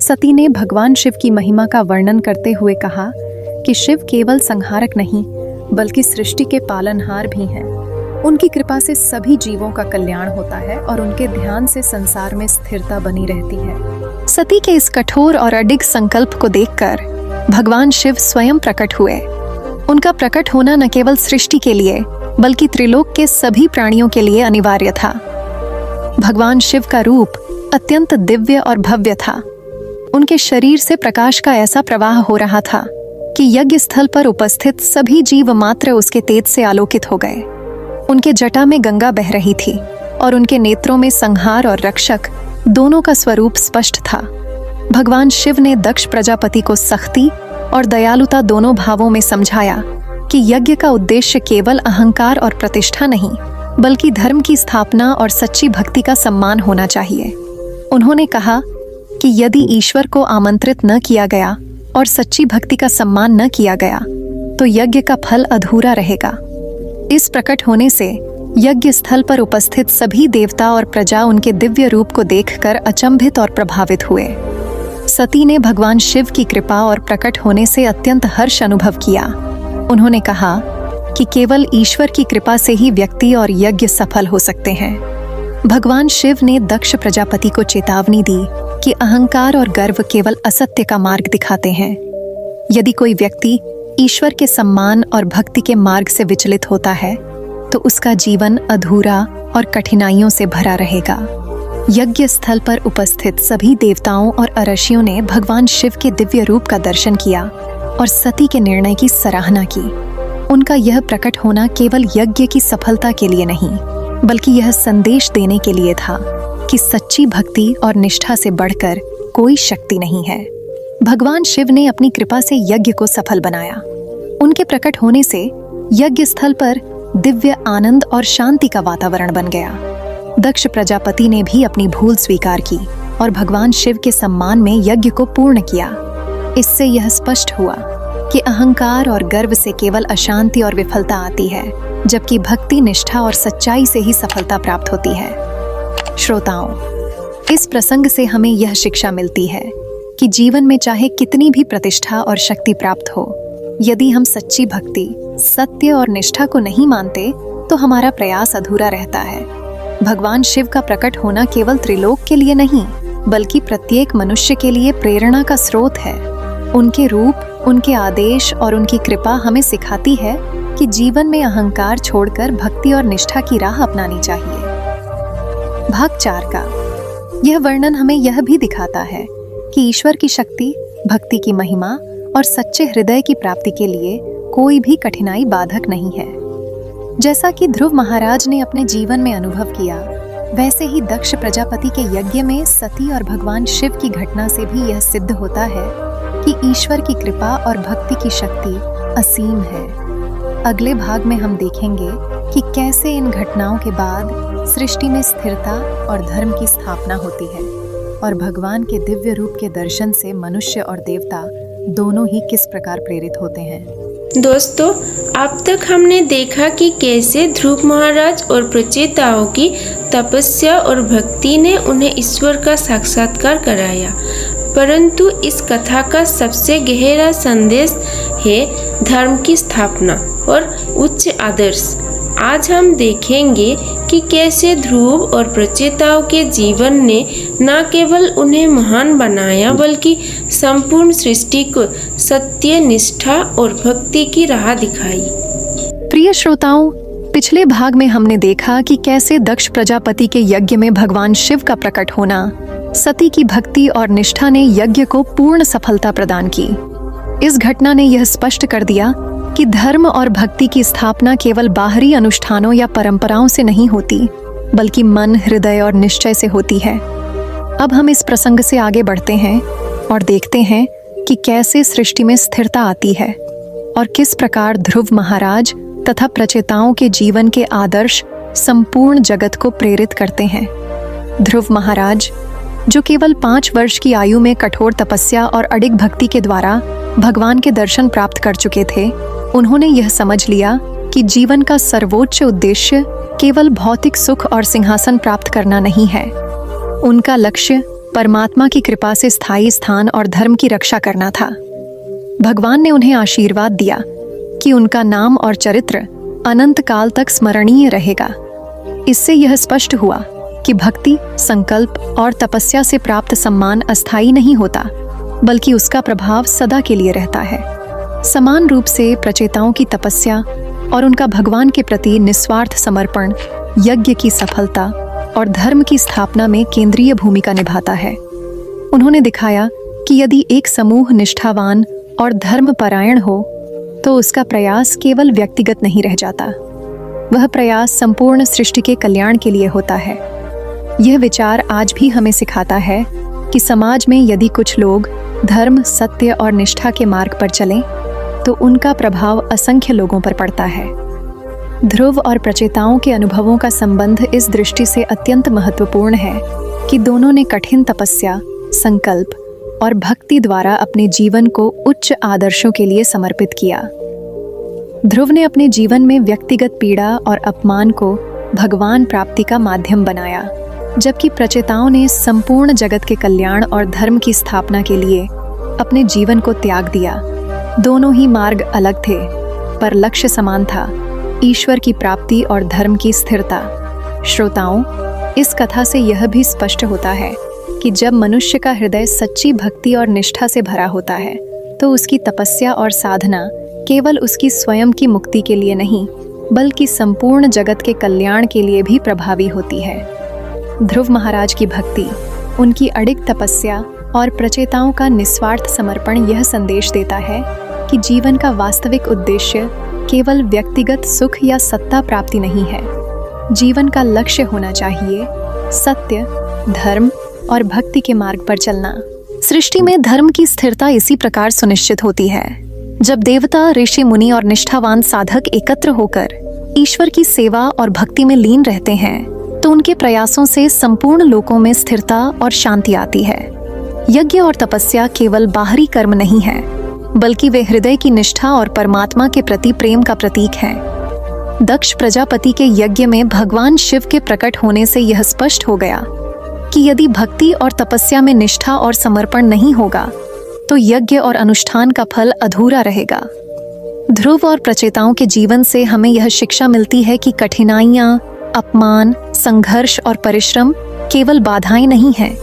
सती ने भगवान शिव की महिमा का वर्णन करते हुए कहा कि शिव केवल संहारक नहीं, बल्कि सृष्टि के पालनहार भी हैं। उनकी कृपा से सभी जीवों का कल्याण होता है और उनके ध्यान से संसार में स्थिरता बनी रहती है। सती के इस कठोर और अडिग संकल्प को देखकर भगवान शिव स्वयं प्रकट हुए। उनका प्रकट होना न केवल सृष्टि के लिए, बल्कि त्रिलोक के सभी प्राणियों के लिए अनिवार्य था। भगवान शिव का रूप अत्यंत दिव्य और भव्य था। उनके शरीर से प्रकाश का ऐसा प्रवाह हो रहा था कि यज्ञ स्थल पर उपस्थित सभी जीव मात्र उसके तेज से आलोकित हो गए। उनके जटा में गंगा बह रही थी और उनके नेत्रों में संहार और रक्षक दोनों का स्वरूप स्पष्ट था। भगवान शिव ने दक्ष प्रजापति को सख्ती और दयालुता दोनों भावों में समझाया कि यज्ञ का उद्देश्य केवल अहंकार और प्रतिष्ठा नहीं, बल्कि धर्म की स्थापना और सच्ची भक्ति का सम्मान होना चाहिए। उन्होंने कहा कि यदि ईश्वर को आमंत्रित न किया गया और सच्ची भक्ति का सम्मान न किया गया, तो यज्ञ का फल अधूरा रहेगा। इस प्रकट होने से यज्ञ स्थल पर उपस्थित सभी देवता और प्रजा उनके दिव्य रूप को देखकर अचंभित और प्रभावित हुए। सती ने भगवान शिव की कृपा और प्रकट होने से अत्यंत हर्ष अनुभव किया। उन्होंने कहा कि केवल ईश्वर की कृपा से ही व्यक्ति और यज्ञ सफल हो सकते हैं। भगवान शिव ने दक्ष प्रजापति को चेतावनी दी कि अहंकार और गर्व केवल असत्य का मार्ग दिखाते हैं। यदि कोई व्यक्ति ईश्वर के सम्मान और भक्ति के मार्ग से विचलित होता है, तो उसका जीवन अधूरा और कठिनाइयों से भरा रहेगा। यज्ञ स्थल पर उपस्थित सभी देवताओं और अरशियों ने भगवान शिव के दिव्य रूप का दर्शन किया और सती के निर्णय की सराहना की। उनका यह प्रकट होना केवल यज्ञ की सफलता के लिए नहीं, बल्कि यह संदेश देने के लिए था कि सच्ची भक्ति और निष्ठा से बढ़कर कोई शक्ति नहीं है। भगवान शिव ने अपनी कृपा से यज्ञ को सफल बनाया। उनके प्रकट होने से यज्ञ स्थल पर दिव्य आनंद और शांति का वातावरण बन गया। दक्ष प्रजापति ने भी अपनी भूल स्वीकार की और भगवान शिव के सम्मान में यज्ञ को पूर्ण किया। इससे यह स्पष्ट हुआ कि अहंकार और गर्व से केवल अशांति और विफलता आती है, जबकि भक्ति, निष्ठा और सच्चाई से ही सफलता प्राप्त होती है। श्रोताओं, इस प्रसंग से हमें यह शिक्षा मिलती है कि जीवन में चाहे कितनी भी प्रतिष्ठा और शक्ति प्राप्त हो, यदि हम सच्ची भक्ति, सत्य और निष्ठा को नहीं मानते, तो हमारा प्रयास अधूरा रहता है। भगवान शिव का प्रकट होना केवल त्रिलोक के लिए नहीं, बल्कि प्रत्येक मनुष्य के लिए प्रेरणा का स्रोत है। उनके रूप, उनके आदेश और उनकी कृपा हमें सिखाती है कि जीवन में अहंकार छोड़कर भक्ति और निष्ठा की राह अपनानी चाहिए। भाग 4 का यह वर्णन हमें यह भी दिखाता है कि ईश्वर की शक्ति, भक्ति की महिमा और सच्चे हृदय की प्राप्ति के लिए कोई भी कठिनाई बाधक नहीं है। जैसा कि ध्रुव महाराज ने अपने जीवन में अनुभव किया, वैसे ही दक्ष प्रजापति के यज्ञ में सती और भगवान शिव की घटना से भी यह सिद्ध होता है कि ईश्वर की कृपा और भक्ति की शक्ति असीम है। अगले भाग में हम देखेंगे कि कैसे इन घटनाओं के बाद सृष्टि में स्थिरता और धर्म की स्थापना होती है और भगवान के दिव्य रूप के दर्शन से मनुष्य और देवता दोनों ही किस प्रकार प्रेरित होते हैं। दोस्तों, अब तक हमने देखा कि कैसे ध्रुव महाराज और प्रचेताओं की तपस्या और भक्ति ने उन्हें ईश्वर का साक्षात्कार कराया। परंतु इस कथा का सबसे गहरा संदेश है धर्म की स्थापना और उच्च आदर्श। आज हम देखेंगे कि कैसे ध्रुव और प्रचेताओं के जीवन ने न केवल उन्हें महान बनाया बल्कि संपूर्ण सृष्टि को सत्य, निष्ठा और भक्ति की राह दिखाई। प्रिय श्रोताओं, पिछले भाग में हमने देखा कि कैसे दक्ष प्रजापति के यज्ञ में भगवान शिव का प्रकट होना, सती की भक्ति और निष्ठा ने यज्ञ को पूर्ण सफलता प्रदान की। इस घटना ने यह स्पष्ट कर दिया कि धर्म और भक्ति की स्थापना केवल बाहरी अनुष्ठानों या परंपराओं से नहीं होती, बल्कि मन, हृदय और निश्चय से होती है। अब हम इस प्रसंग से आगे बढ़ते हैं और देखते हैं कि कैसे सृष्टि में स्थिरता आती है और किस प्रकार ध्रुव महाराज तथा प्रचेताओं के जीवन के आदर्श संपूर्ण जगत को प्रेरित करते हैं। ध्रुव महाराज, जो केवल 5 वर्ष की आयु में कठोर तपस्या और अडिग भक्ति के द्वारा भगवान के दर्शन प्राप्त कर चुके थे, उन्होंने यह समझ लिया कि जीवन का सर्वोच्च उद्देश्य केवल भौतिक सुख और सिंहासन प्राप्त करना नहीं है। उनका लक्ष्य परमात्मा की कृपा से स्थायी स्थान और धर्म की रक्षा करना था। भगवान ने उन्हें आशीर्वाद दिया कि उनका नाम और चरित्र अनंत काल तक स्मरणीय रहेगा। इससे यह स्पष्ट हुआ कि भक्ति, संकल्प और तपस्या से प्राप्त सम्मान अस्थायी नहीं होता, बल्कि उसका प्रभाव सदा के लिए रहता है। समान रूप से प्रचेताओं की तपस्या और उनका भगवान के प्रति निस्वार्थ समर्पण यज्ञ की सफलता और धर्म की स्थापना में केंद्रीय भूमिका निभाता है। उन्होंने दिखाया कि यदि एक समूह निष्ठावान और धर्मपरायण हो तो उसका प्रयास केवल व्यक्तिगत नहीं रह जाता, वह प्रयास संपूर्ण सृष्टि के कल्याण के लिए होता है। यह विचार आज भी हमें सिखाता है कि समाज में यदि कुछ लोग धर्म, सत्य और निष्ठा के मार्ग पर चलें तो उनका प्रभाव असंख्य लोगों पर पड़ता है। ध्रुव और प्रचेताओं के अनुभवों का संबंध इस दृष्टि से अत्यंत महत्वपूर्ण है कि दोनों ने कठिन तपस्या, संकल्प और भक्ति द्वारा अपने जीवन को उच्च आदर्शों के लिए समर्पित किया। ध्रुव ने अपने जीवन में व्यक्तिगत पीड़ा और अपमान को भगवान प्राप्ति का माध्यम बनाया, जबकि प्रचेताओं ने संपूर्ण जगत के कल्याण और धर्म की स्थापना के लिए अपने जीवन को त्याग दिया। दोनों ही मार्ग अलग थे, पर लक्ष्य समान था, ईश्वर की प्राप्ति और धर्म की स्थिरता। श्रोताओं, इस कथा से यह भी स्पष्ट होता है कि जब मनुष्य का हृदय सच्ची भक्ति और निष्ठा से भरा होता है तो उसकी तपस्या और साधना केवल उसकी स्वयं की मुक्ति के लिए नहीं, बल्कि संपूर्ण जगत के कल्याण के लिए भी प्रभावी होती है। ध्रुव महाराज की भक्ति, उनकी अडिग तपस्या और प्रचेताओं का निस्वार्थ समर्पण यह संदेश देता है कि जीवन का वास्तविक उद्देश्य केवल व्यक्तिगत सुख या सत्ता प्राप्ति नहीं है। जीवन का लक्ष्य होना चाहिए सत्य, धर्म और भक्ति के मार्ग पर चलना। सृष्टि में धर्म की स्थिरता इसी प्रकार सुनिश्चित होती है जब देवता, ऋषि, मुनि और निष्ठावान साधक एकत्र होकर ईश्वर की सेवा और भक्ति में लीन रहते हैं तो उनके प्रयासों से संपूर्ण लोकों में स्थिरता और शांति आती है। यज्ञ और तपस्या केवल बाहरी कर्म नहीं है, बल्कि वे हृदय की निष्ठा और परमात्मा के प्रति प्रेम का प्रतीक हैं। दक्ष प्रजापति के यज्ञ में भगवान शिव के प्रकट होने से यह स्पष्ट हो गया कि यदि भक्ति और तपस्या में निष्ठा और समर्पण नहीं होगा तो यज्ञ और अनुष्ठान का फल अधूरा रहेगा। ध्रुव और प्रचेताओं के जीवन से हमें यह शिक्षा मिलती है कि कठिनाइयाँ, अपमान, संघर्ष और परिश्रम केवल बाधाएं नहीं हैं।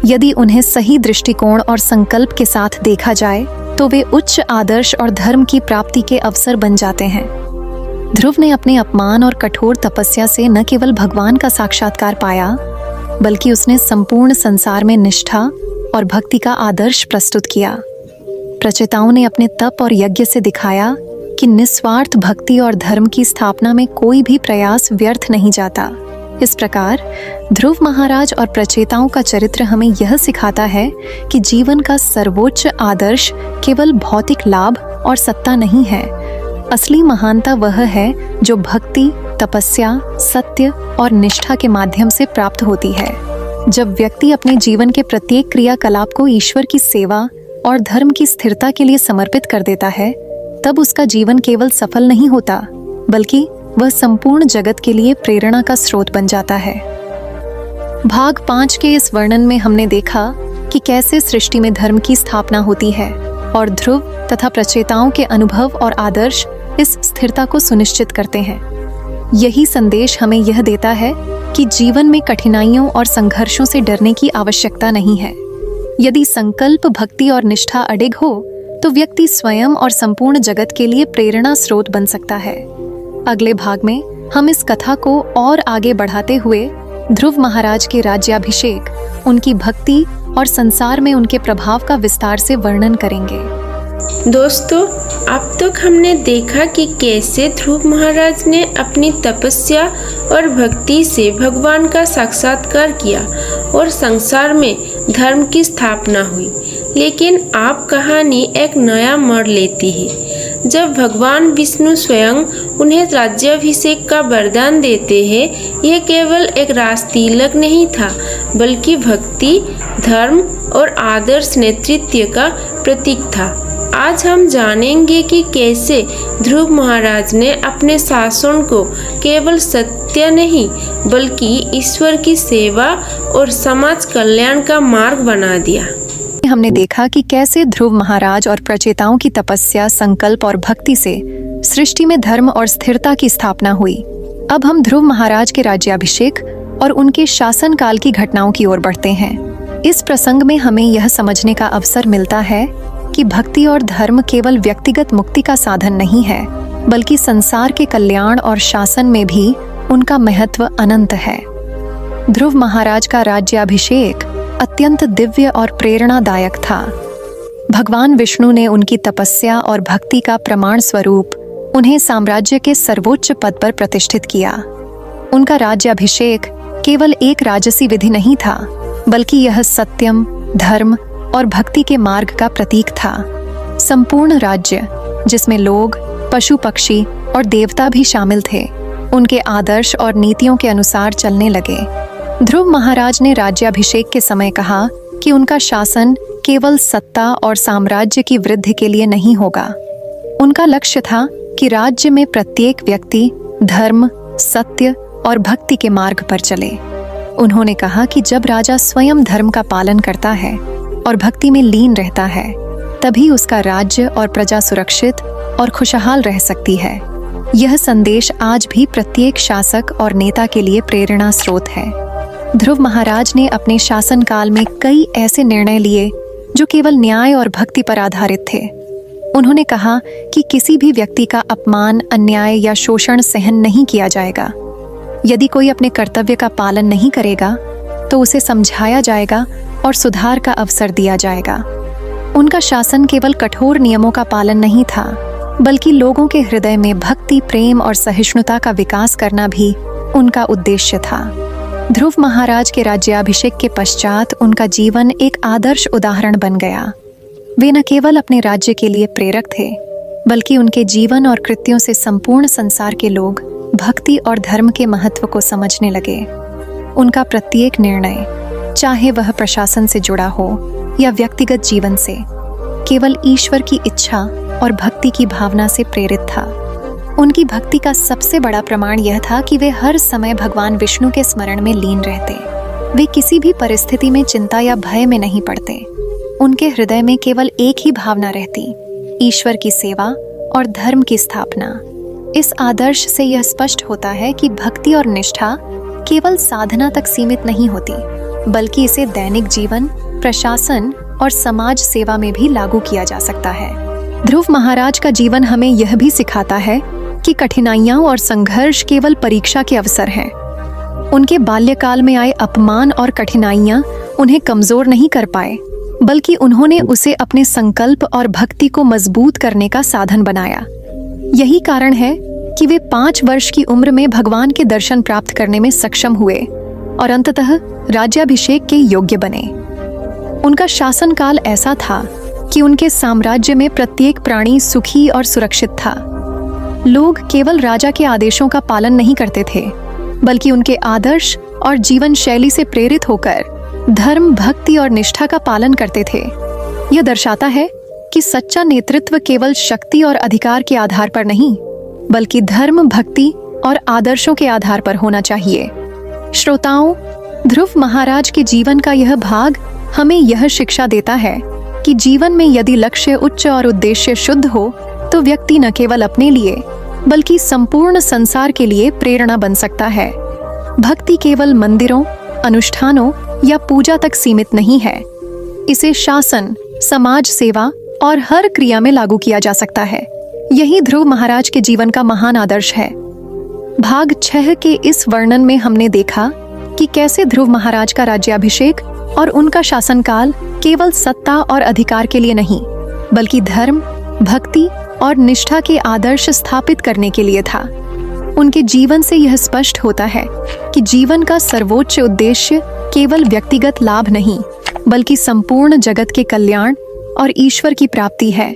यदि उन्हें सही दृष्टिकोण और संकल्प के साथ देखा जाए तो वे उच्च आदर्श और धर्म की प्राप्ति के अवसर बन जाते हैं। ध्रुव ने अपने अपमान और कठोर तपस्या से न केवल भगवान का साक्षात्कार पाया, बल्कि उसने संपूर्ण संसार में निष्ठा और भक्ति का आदर्श प्रस्तुत किया। प्रचेताओं ने अपने तप और यज्ञ से दिखाया कि निस्वार्थ भक्ति और धर्म की स्थापना में कोई भी प्रयास व्यर्थ नहीं जाता। इस प्रकार ध्रुव महाराज और प्रचेताओं का चरित्र हमें यह सिखाता है कि जीवन का सर्वोच्च आदर्श केवल भौतिक लाभ और सत्ता नहीं है। असली महानता वह है जो भक्ति, तपस्या, सत्य और निष्ठा के माध्यम से प्राप्त होती है। जब व्यक्ति अपने जीवन के प्रत्येक क्रियाकलाप को ईश्वर की सेवा और धर्म की स्थिरता के लिए समर्पित कर देता है, तब उसका जीवन केवल सफल नहीं होता, बल्कि वह संपूर्ण जगत के लिए प्रेरणा का स्रोत बन जाता है। भाग 5 के इस वर्णन में हमने देखा कि कैसे सृष्टि में धर्म की स्थापना होती है और ध्रुव तथा प्रचेताओं के अनुभव और आदर्श इस स्थिरता को सुनिश्चित करते हैं। यही संदेश हमें यह देता है कि जीवन में कठिनाइयों और संघर्षों से डरने की आवश्यकता नहीं है। यदि संकल्प, भक्ति और निष्ठा अडिग हो तो व्यक्ति स्वयं और संपूर्ण जगत के लिए प्रेरणा स्रोत बन सकता है। अगले भाग में हम इस कथा को और आगे बढ़ाते हुए ध्रुव महाराज के राज्याभिषेक, उनकी भक्ति और संसार में उनके प्रभाव का विस्तार से वर्णन करेंगे। दोस्तों, अब तक हमने देखा कि कैसे ध्रुव महाराज ने अपनी तपस्या और भक्ति से भगवान का साक्षात्कार किया और संसार में धर्म की स्थापना हुई। लेकिन अब कहानी एक नया मोड़ लेती है जब भगवान विष्णु स्वयं उन्हें राज्याभिषेक का वरदान देते हैं। यह केवल एक राजतिलक नहीं था, बल्कि भक्ति, धर्म और आदर्श नेतृत्व का प्रतीक था। आज हम जानेंगे कि कैसे ध्रुव महाराज ने अपने शासन को केवल सत्य नहीं बल्कि ईश्वर की सेवा और समाज कल्याण का मार्ग बना दिया। हमने देखा कि कैसे ध्रुव महाराज और प्रचेताओं की तपस्या, संकल्प और भक्ति से सृष्टि में धर्म और स्थिरता की स्थापना हुई। अब हम ध्रुव महाराज के राज्याभिषेक और उनके शासन काल की घटनाओं की ओर बढ़ते हैं। इस प्रसंग में हमें यह समझने का अवसर मिलता है कि भक्ति और धर्म केवल व्यक्तिगत मुक्ति का साधन नहीं है, बल्कि संसार के कल्याण और शासन में भी उनका महत्व अनंत है। ध्रुव महाराज का राज्याभिषेक अत्यंत दिव्य और प्रेरणादायक था। भगवान विष्णु ने उनकी तपस्या और भक्ति का प्रमाण स्वरूप उन्हें साम्राज्य के सर्वोच्च पद पर प्रतिष्ठित किया। उनका राज्याभिषेक केवल एक राजसी विधि नहीं था, बल्कि यह सत्यम, धर्म और भक्ति के मार्ग का प्रतीक था। संपूर्ण राज्य, जिसमें लोग, पशु पक्षी और देवता भी शामिल थे, उनके आदर्श और नीतियों के अनुसार चलने लगे। ध्रुव महाराज ने राज्याभिषेक के समय कहा कि उनका शासन केवल सत्ता और साम्राज्य की वृद्धि के लिए नहीं होगा। उनका लक्ष्य था कि राज्य में प्रत्येक व्यक्ति धर्म, सत्य और भक्ति के मार्ग पर चले। उन्होंने कहा कि जब राजा स्वयं धर्म का पालन करता है और भक्ति में लीन रहता है, तभी उसका राज्य और प्रजा सुरक्षित और खुशहाल रह सकती है। यह संदेश आज भी प्रत्येक शासक और नेता के लिए प्रेरणा स्रोत है। ध्रुव महाराज ने अपने शासनकाल में कई ऐसे निर्णय लिए जो केवल न्याय और भक्ति पर आधारित थे। उन्होंने कहा कि किसी भी व्यक्ति का अपमान, अन्याय या शोषण सहन नहीं किया जाएगा। यदि कोई अपने कर्तव्य का पालन नहीं करेगा तो उसे समझाया जाएगा और सुधार का अवसर दिया जाएगा। उनका शासन केवल कठोर नियमों का पालन नहीं था, बल्कि लोगों के हृदय में भक्ति, प्रेम और सहिष्णुता का विकास करना भी उनका उद्देश्य था। ध्रुव महाराज के राज्याभिषेक के पश्चात उनका जीवन एक आदर्श उदाहरण बन गया। वे न केवल अपने राज्य के लिए प्रेरक थे, बल्कि उनके जीवन और कृत्यों से संपूर्ण संसार के लोग भक्ति और धर्म के महत्व को समझने लगे। उनका प्रत्येक निर्णय, चाहे वह प्रशासन से जुड़ा हो या व्यक्तिगत जीवन से, केवल ईश्वर की इच्छा और भक्ति की भावना से प्रेरित था। उनकी भक्ति का सबसे बड़ा प्रमाण यह था कि वे हर समय भगवान विष्णु के स्मरण में लीन रहते। वे किसी भी परिस्थिति में चिंता या भय में नहीं पड़ते। उनके हृदय में केवल एक ही भावना रहती, ईश्वर की सेवा और धर्म की स्थापना। इस आदर्श से यह स्पष्ट होता है कि भक्ति और निष्ठा केवल साधना तक सीमित नहीं होती, बल्कि इसे दैनिक जीवन, प्रशासन और समाज सेवा में भी लागू किया जा सकता है। ध्रुव महाराज का जीवन हमें यह भी सिखाता है कि कठिनाइयां और संघर्ष केवल परीक्षा के अवसर हैं। उनके बाल्यकाल में आए अपमान और कठिनाइयां उन्हें कमजोर नहीं कर पाए, बल्कि उन्होंने उसे अपने संकल्प और भक्ति को मजबूत करने का साधन बनाया। यही कारण है कि वे 5 वर्ष की उम्र में भगवान के दर्शन प्राप्त करने में सक्षम हुए और अंततः राज्याभिषेक के योग्य बने। उनका शासनकाल ऐसा था कि उनके साम्राज्य में प्रत्येक प्राणी सुखी और सुरक्षित था। लोग केवल राजा के आदेशों का पालन नहीं करते थे, बल्कि उनके आदर्श और जीवन शैली से प्रेरित होकर धर्म, भक्ति और निष्ठा का पालन करते थे। यह दर्शाता है कि सच्चा नेतृत्व केवल शक्ति और अधिकार के आधार पर नहीं, बल्कि धर्म, भक्ति और आदर्शों के आधार पर होना चाहिए। श्रोताओं, ध्रुव महाराज के जीवन का यह भाग हमें यह शिक्षा देता है कि जीवन में यदि लक्ष्य उच्च और उद्देश्य शुद्ध हो तो व्यक्ति न केवल अपने लिए बल्कि संपूर्ण संसार के लिए प्रेरणा बन सकता है। भक्ति केवल मंदिरों, अनुष्ठानों या पूजा तक सीमित नहीं है। इसे शासन, समाज सेवा और हर क्रिया में लागू किया जा सकता है। यही ध्रुव महाराज के जीवन का महान आदर्श है। भाग 6 के इस वर्णन में हमने देखा कि कैसे ध्रुव महाराज का राज्याभिषेक और उनका शासनकाल केवल सत्ता और अधिकार के लिए नहीं, बल्कि धर्म, भक्ति और निष्ठा के आदर्श स्थापित करने के लिए था। उनके जीवन से यह स्पष्ट होता है कि जीवन का सर्वोच्च उद्देश्य केवल व्यक्तिगत लाभ नहीं, बल्कि संपूर्ण जगत के कल्याण और ईश्वर की प्राप्ति है।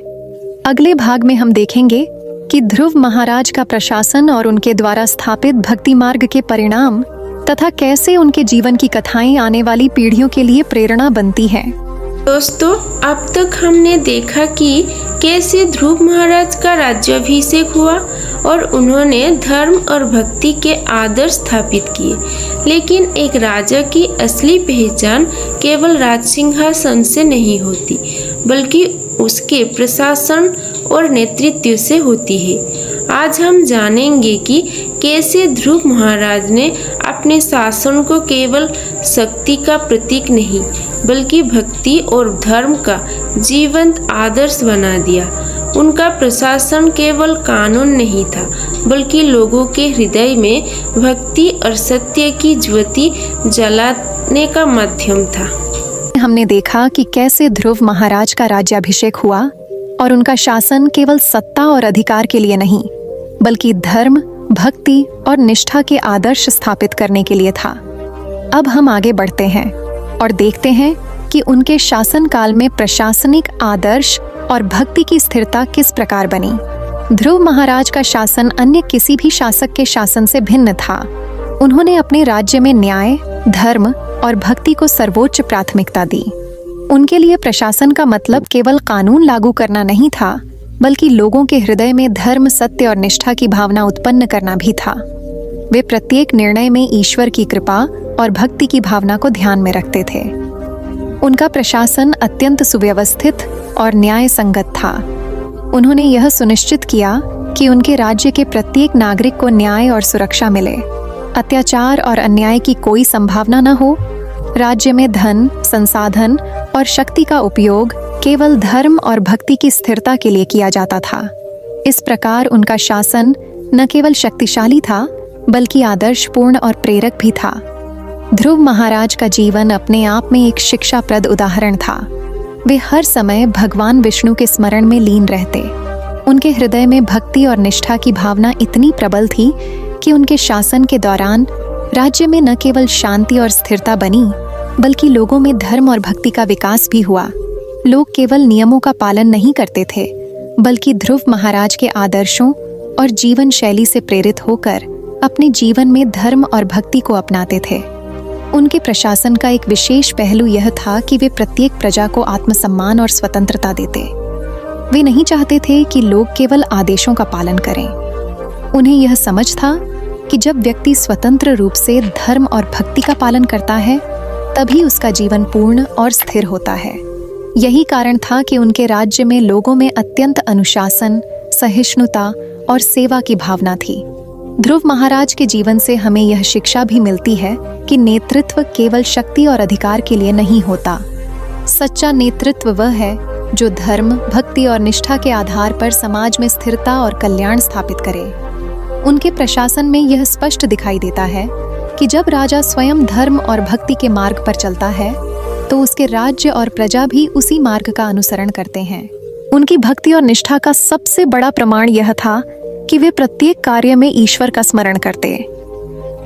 अगले भाग में हम देखेंगे कि ध्रुव महाराज का प्रशासन और उनके द्वारा स्थापित भक्ति मार्ग के परिणाम तथा कैसे उनके जीवन की कथाएं आने वाली पीढ़ियों के लिए प्रेरणा बनती हैं। दोस्तों, अब तक हमने देखा कि कैसे ध्रुव महाराज का राज्याभिषेक हुआ और उन्होंने धर्म और भक्ति के आदर्श स्थापित किए। लेकिन एक राजा की असली पहचान केवल राजसिंहासन से नहीं होती, बल्कि उसके प्रशासन और नेतृत्व से होती है। आज हम जानेंगे कि कैसे ध्रुव महाराज ने अपने शासन को केवल शक्ति का प्रतीक नहीं, बल्कि भक्ति और धर्म का जीवंत आदर्श बना दिया। उनका प्रशासन केवल कानून नहीं था, बल्कि लोगों के हृदय में भक्ति और सत्य की ज्योति जलाने का माध्यम था। हमने देखा कि कैसे ध्रुव महाराज का राज्याभिषेक हुआ और उनका शासन केवल सत्ता और अधिकार के लिए नहीं, बल्कि धर्म, भक्ति और निष्ठा के आदर्श स्थापित करने के लिए था। अब हम आगे बढ़ते हैं और देखते हैं कि उनके शासन काल में प्रशासनिक आदर्श और भक्ति की स्थिरता किस प्रकार बनी। ध्रुव महाराज का शासन अन्य किसी भी शासक के शासन से भिन्न था। उन्होंने अपने राज्य में न्याय, धर्म और भक्ति को सर्वोच्च प्राथमिकता दी। उनके लिए प्रशासन का मतलब केवल कानून लागू करना नहीं था, बल्कि लोगों के हृदय में धर्म, सत्य और निष्ठा की भावना उत्पन्न करना भी था। वे प्रत्येक निर्णय में ईश्वर की कृपा और भक्ति की भावना को ध्यान में रखते थे। उनका प्रशासन अत्यंत सुव्यवस्थित और न्याय संगत था। उन्होंने यह सुनिश्चित किया कि उनके राज्य के प्रत्येक नागरिक को न्याय और सुरक्षा मिले, अत्याचार और अन्याय की कोई संभावना न हो। राज्य में धन, संसाधन और शक्ति का उपयोग केवल धर्म और भक्ति की स्थिरता के लिए किया जाता था। इस प्रकार उनका शासन न केवल शक्तिशाली था, बल्कि आदर्शपूर्ण और प्रेरक भी था। ध्रुव महाराज का जीवन अपने आप में एक शिक्षाप्रद उदाहरण था। वे हर समय भगवान विष्णु के स्मरण में लीन रहते। उनके हृदय में भक्ति और निष्ठा की भावना इतनी प्रबल थी कि उनके शासन के दौरान राज्य में न केवल शांति और स्थिरता बनी, बल्कि लोगों में धर्म और भक्ति का विकास भी हुआ। लोग केवल नियमों का पालन नहीं करते थे, बल्कि ध्रुव महाराज के आदर्शों और जीवन शैली से प्रेरित होकर अपने जीवन में धर्म और भक्ति को अपनाते थे। उनके प्रशासन का एक विशेष पहलू यह था कि वे प्रत्येक प्रजा को आत्मसम्मान और स्वतंत्रता देते। वे नहीं चाहते थे कि लोग केवल आदेशों का पालन करें। उन्हें यह समझ था कि जब व्यक्ति स्वतंत्र रूप से धर्म और भक्ति का पालन करता है, तभी उसका जीवन पूर्ण और स्थिर होता है। यही कारण था कि उनके राज्य में लोगों में अत्यंत अनुशासन, सहिष्णुता और सेवा की भावना थी। ध्रुव महाराज के जीवन से हमें यह शिक्षा भी मिलती है कि नेतृत्व केवल शक्ति और अधिकार के लिए नहीं होता। सच्चा नेतृत्व वह है जो धर्म, भक्ति और निष्ठा के आधार पर समाज में स्थिरता और कल्याण स्थापित करे। उनके प्रशासन में यह स्पष्ट दिखाई देता है कि जब राजा स्वयं धर्म और भक्ति के मार्ग पर चलता है, तो उसके राज्य और प्रजा भी उसी मार्ग का अनुसरण करते हैं। उनकी भक्ति और निष्ठा का सबसे बड़ा प्रमाण यह था कि वे प्रत्येक कार्य में ईश्वर का स्मरण करते,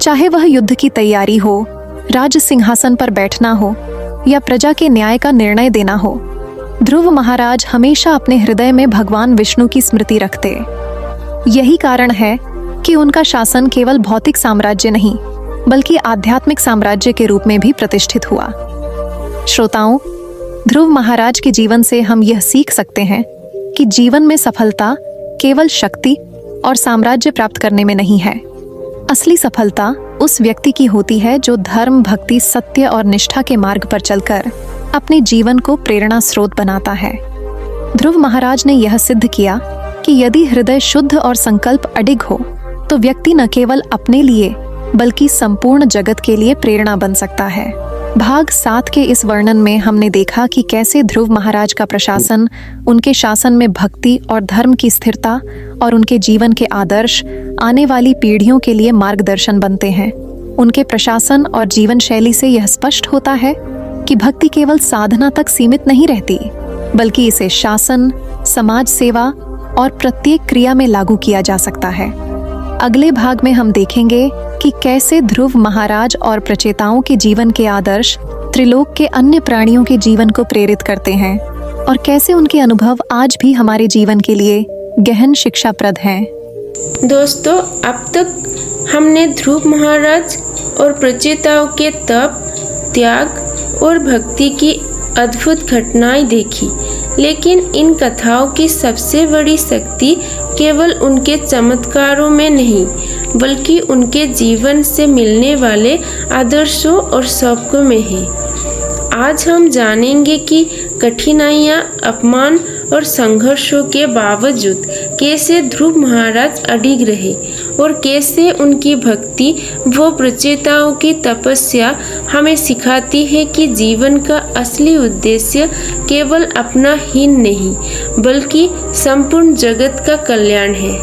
चाहे वह युद्ध की तैयारी हो, राज सिंहासन पर बैठना हो या प्रजा के न्याय का निर्णय देना हो। ध्रुव महाराज हमेशा अपने हृदय में भगवान विष्णु की स्मृति रखते। यही कारण है कि उनका शासन केवल भौतिक साम्राज्य नहीं, बल्कि आध्यात्मिक साम्राज्य के रूप में भी प्रतिष्ठित हुआ। श्रोताओं, ध्रुव महाराज के जीवन से हम यह सीख सकते हैं कि जीवन में सफलता केवल शक्ति और साम्राज्य प्राप्त करने में नहीं है। असली सफलता उस व्यक्ति की होती है जो धर्म, भक्ति, सत्य और निष्ठा के मार्ग पर चलकर अपने जीवन को प्रेरणा स्रोत बनाता है। ध्रुव महाराज ने यह सिद्ध किया कि कि यदि हृदय शुद्ध और संकल्प अडिग हो तो व्यक्ति न केवल अपने लिए बल्कि संपूर्ण जगत के लिए प्रेरणा बन सकता है। भाग 7 के इस वर्णन में हमने देखा कि कैसे ध्रुव महाराज का प्रशासन, उनके शासन में भक्ति और धर्म की स्थिरता और उनके जीवन के आदर्श आने वाली पीढ़ियों के लिए मार्गदर्शन बनते हैं। उनके प्रशासन और जीवन शैली से यह स्पष्ट होता है कि भक्ति केवल साधना तक सीमित नहीं रहती, बल्कि इसे शासन, समाज सेवा और प्रत्येक क्रिया में लागू किया जा सकता है। अगले भाग में हम देखेंगे कि कैसे ध्रुव महाराज और प्रचेताओं के जीवन के आदर्श त्रिलोक के अन्य प्राणियों के जीवन को प्रेरित करते हैं और कैसे उनके अनुभव आज भी हमारे जीवन के लिए गहन शिक्षाप्रद हैं। दोस्तों, अब तक हमने ध्रुव महाराज और प्रचेताओं के तप, त्याग और भक्ति की अद्भुत घटनाएं देखी, लेकिन इन कथाओं की सबसे बड़ी शक्ति केवल उनके चमत्कारों में नहीं, बल्कि उनके जीवन से मिलने वाले आदर्शों और सबकों में है। आज हम जानेंगे कि कठिनाइयाँ, अपमान और संघर्षों के बावजूद कैसे ध्रुव महाराज अडिग रहे और कैसे उनकी भक्ति व प्रचेताओं की तपस्या हमें सिखाती है कि जीवन का असली उद्देश्य केवल अपना ही नहीं, बल्कि संपूर्ण जगत का कल्याण है।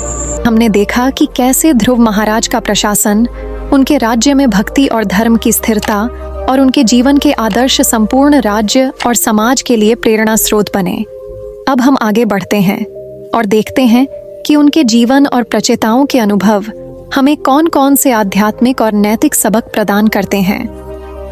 हमने देखा कि कैसे ध्रुव महाराज का प्रशासन, उनके राज्य में भक्ति और धर्म की स्थिरता और उनके जीवन के आदर्श संपूर्ण राज्य और समाज के लिए प्रेरणा स्रोत बने। अब हम आगे बढ़ते हैं और देखते हैं कि उनके जीवन और प्रचेताओं के अनुभव हमें कौन कौन से आध्यात्मिक और नैतिक सबक प्रदान करते हैं।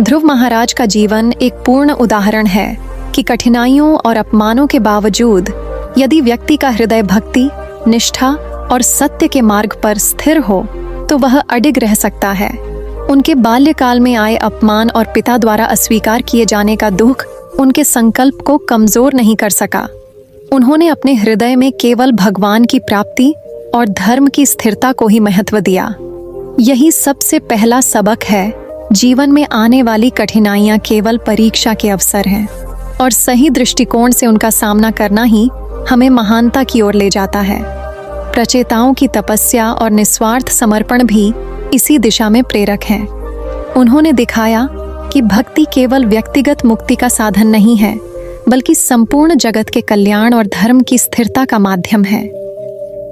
ध्रुव महाराज का जीवन एक पूर्ण उदाहरण है कि कठिनाइयों और अपमानों के बावजूद यदि व्यक्ति का हृदय भक्ति, निष्ठा और सत्य के मार्ग पर स्थिर हो तो वह अडिग रह सकता है। उनके बाल्यकाल में आए अपमान और पिता द्वारा अस्वीकार किए जाने का दुख उनके संकल्प को कमजोर नहीं कर सका। उन्होंने अपने हृदय में केवल भगवान की प्राप्ति और धर्म की स्थिरता को ही महत्व दिया। यही सबसे पहला सबक है। जीवन में आने वाली कठिनाइयां केवल परीक्षा के अवसर हैं और सही दृष्टिकोण से उनका सामना करना ही हमें महानता की ओर ले जाता है। प्रचेताओं की तपस्या और निस्वार्थ समर्पण भी इसी दिशा में प्रेरक हैं। उन्होंने दिखाया कि भक्ति केवल व्यक्तिगत मुक्ति का साधन नहीं है, बल्कि संपूर्ण जगत के कल्याण और धर्म की स्थिरता का माध्यम है।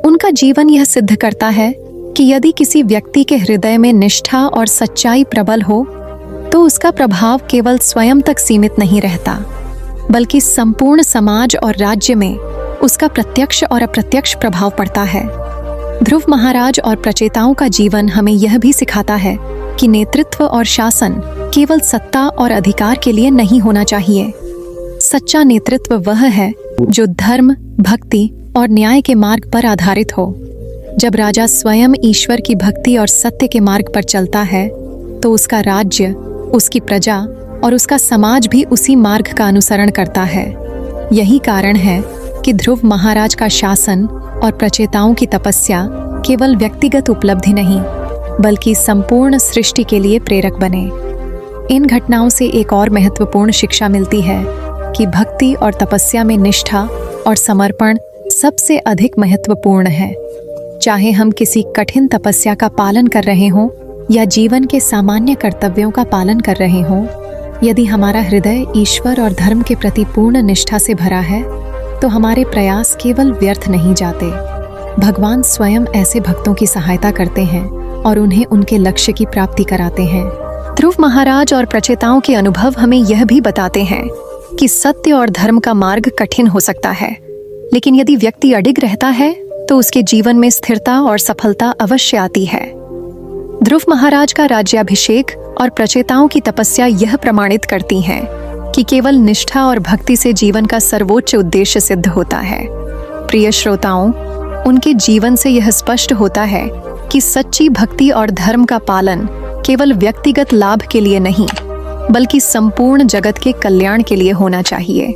उनका जीवन यह सिद्ध करता है कि यदि किसी व्यक्ति के हृदय में निष्ठा और सच्चाई प्रबल हो तो उसका प्रभाव केवल स्वयं तक सीमित नहीं रहता, बल्कि संपूर्ण समाज और राज्य में उसका प्रत्यक्ष और अप्रत्यक्ष प्रभाव पड़ता है। ध्रुव महाराज और प्रचेताओं का जीवन हमें यह भी सिखाता है कि नेतृत्व और शासन केवल सत्ता और अधिकार के लिए नहीं होना चाहिए। सच्चा नेतृत्व वह है जो धर्म, भक्ति और न्याय के मार्ग पर आधारित हो। जब राजा स्वयं ईश्वर की भक्ति और सत्य के मार्ग पर चलता है तो उसका राज्य, उसकी प्रजा और उसका समाज भी उसी मार्ग का अनुसरण करता है। यही कारण है कि ध्रुव महाराज का शासन और प्रचेताओं की तपस्या केवल व्यक्तिगत उपलब्धि नहीं, बल्कि संपूर्ण सृष्टि के लिए प्रेरक बने। इन घटनाओं से एक और महत्वपूर्ण शिक्षा मिलती है कि भक्ति और तपस्या में निष्ठा और समर्पण सबसे अधिक महत्वपूर्ण है। चाहे हम किसी कठिन तपस्या का पालन कर रहे हों या जीवन के सामान्य कर्तव्यों का पालन कर रहे हों, यदि हमारा हृदय ईश्वर और धर्म के प्रति पूर्ण निष्ठा से भरा है तो हमारे प्रयास केवल व्यर्थ नहीं जाते। भगवान स्वयं ऐसे भक्तों की सहायता करते हैं और उन्हें उनके लक्ष्य की प्राप्ति कराते हैं। ध्रुव महाराज और प्रचेताओं के अनुभव हमें यह भी बताते हैं कि सत्य और धर्म का मार्ग कठिन हो सकता है, लेकिन यदि व्यक्ति अडिग रहता है तो उसके जीवन में स्थिरता और सफलता अवश्य आती है। ध्रुव महाराज का राज्याभिषेक और प्रचेताओं की तपस्या यह प्रमाणित करती हैं कि केवल निष्ठा और भक्ति से जीवन का सर्वोच्च उद्देश्य सिद्ध होता है। प्रिय श्रोताओं, उनके जीवन से यह स्पष्ट होता है कि सच्ची भक्ति और धर्म का पालन केवल व्यक्तिगत लाभ के लिए नहीं, बल्कि संपूर्ण जगत के कल्याण के लिए होना चाहिए।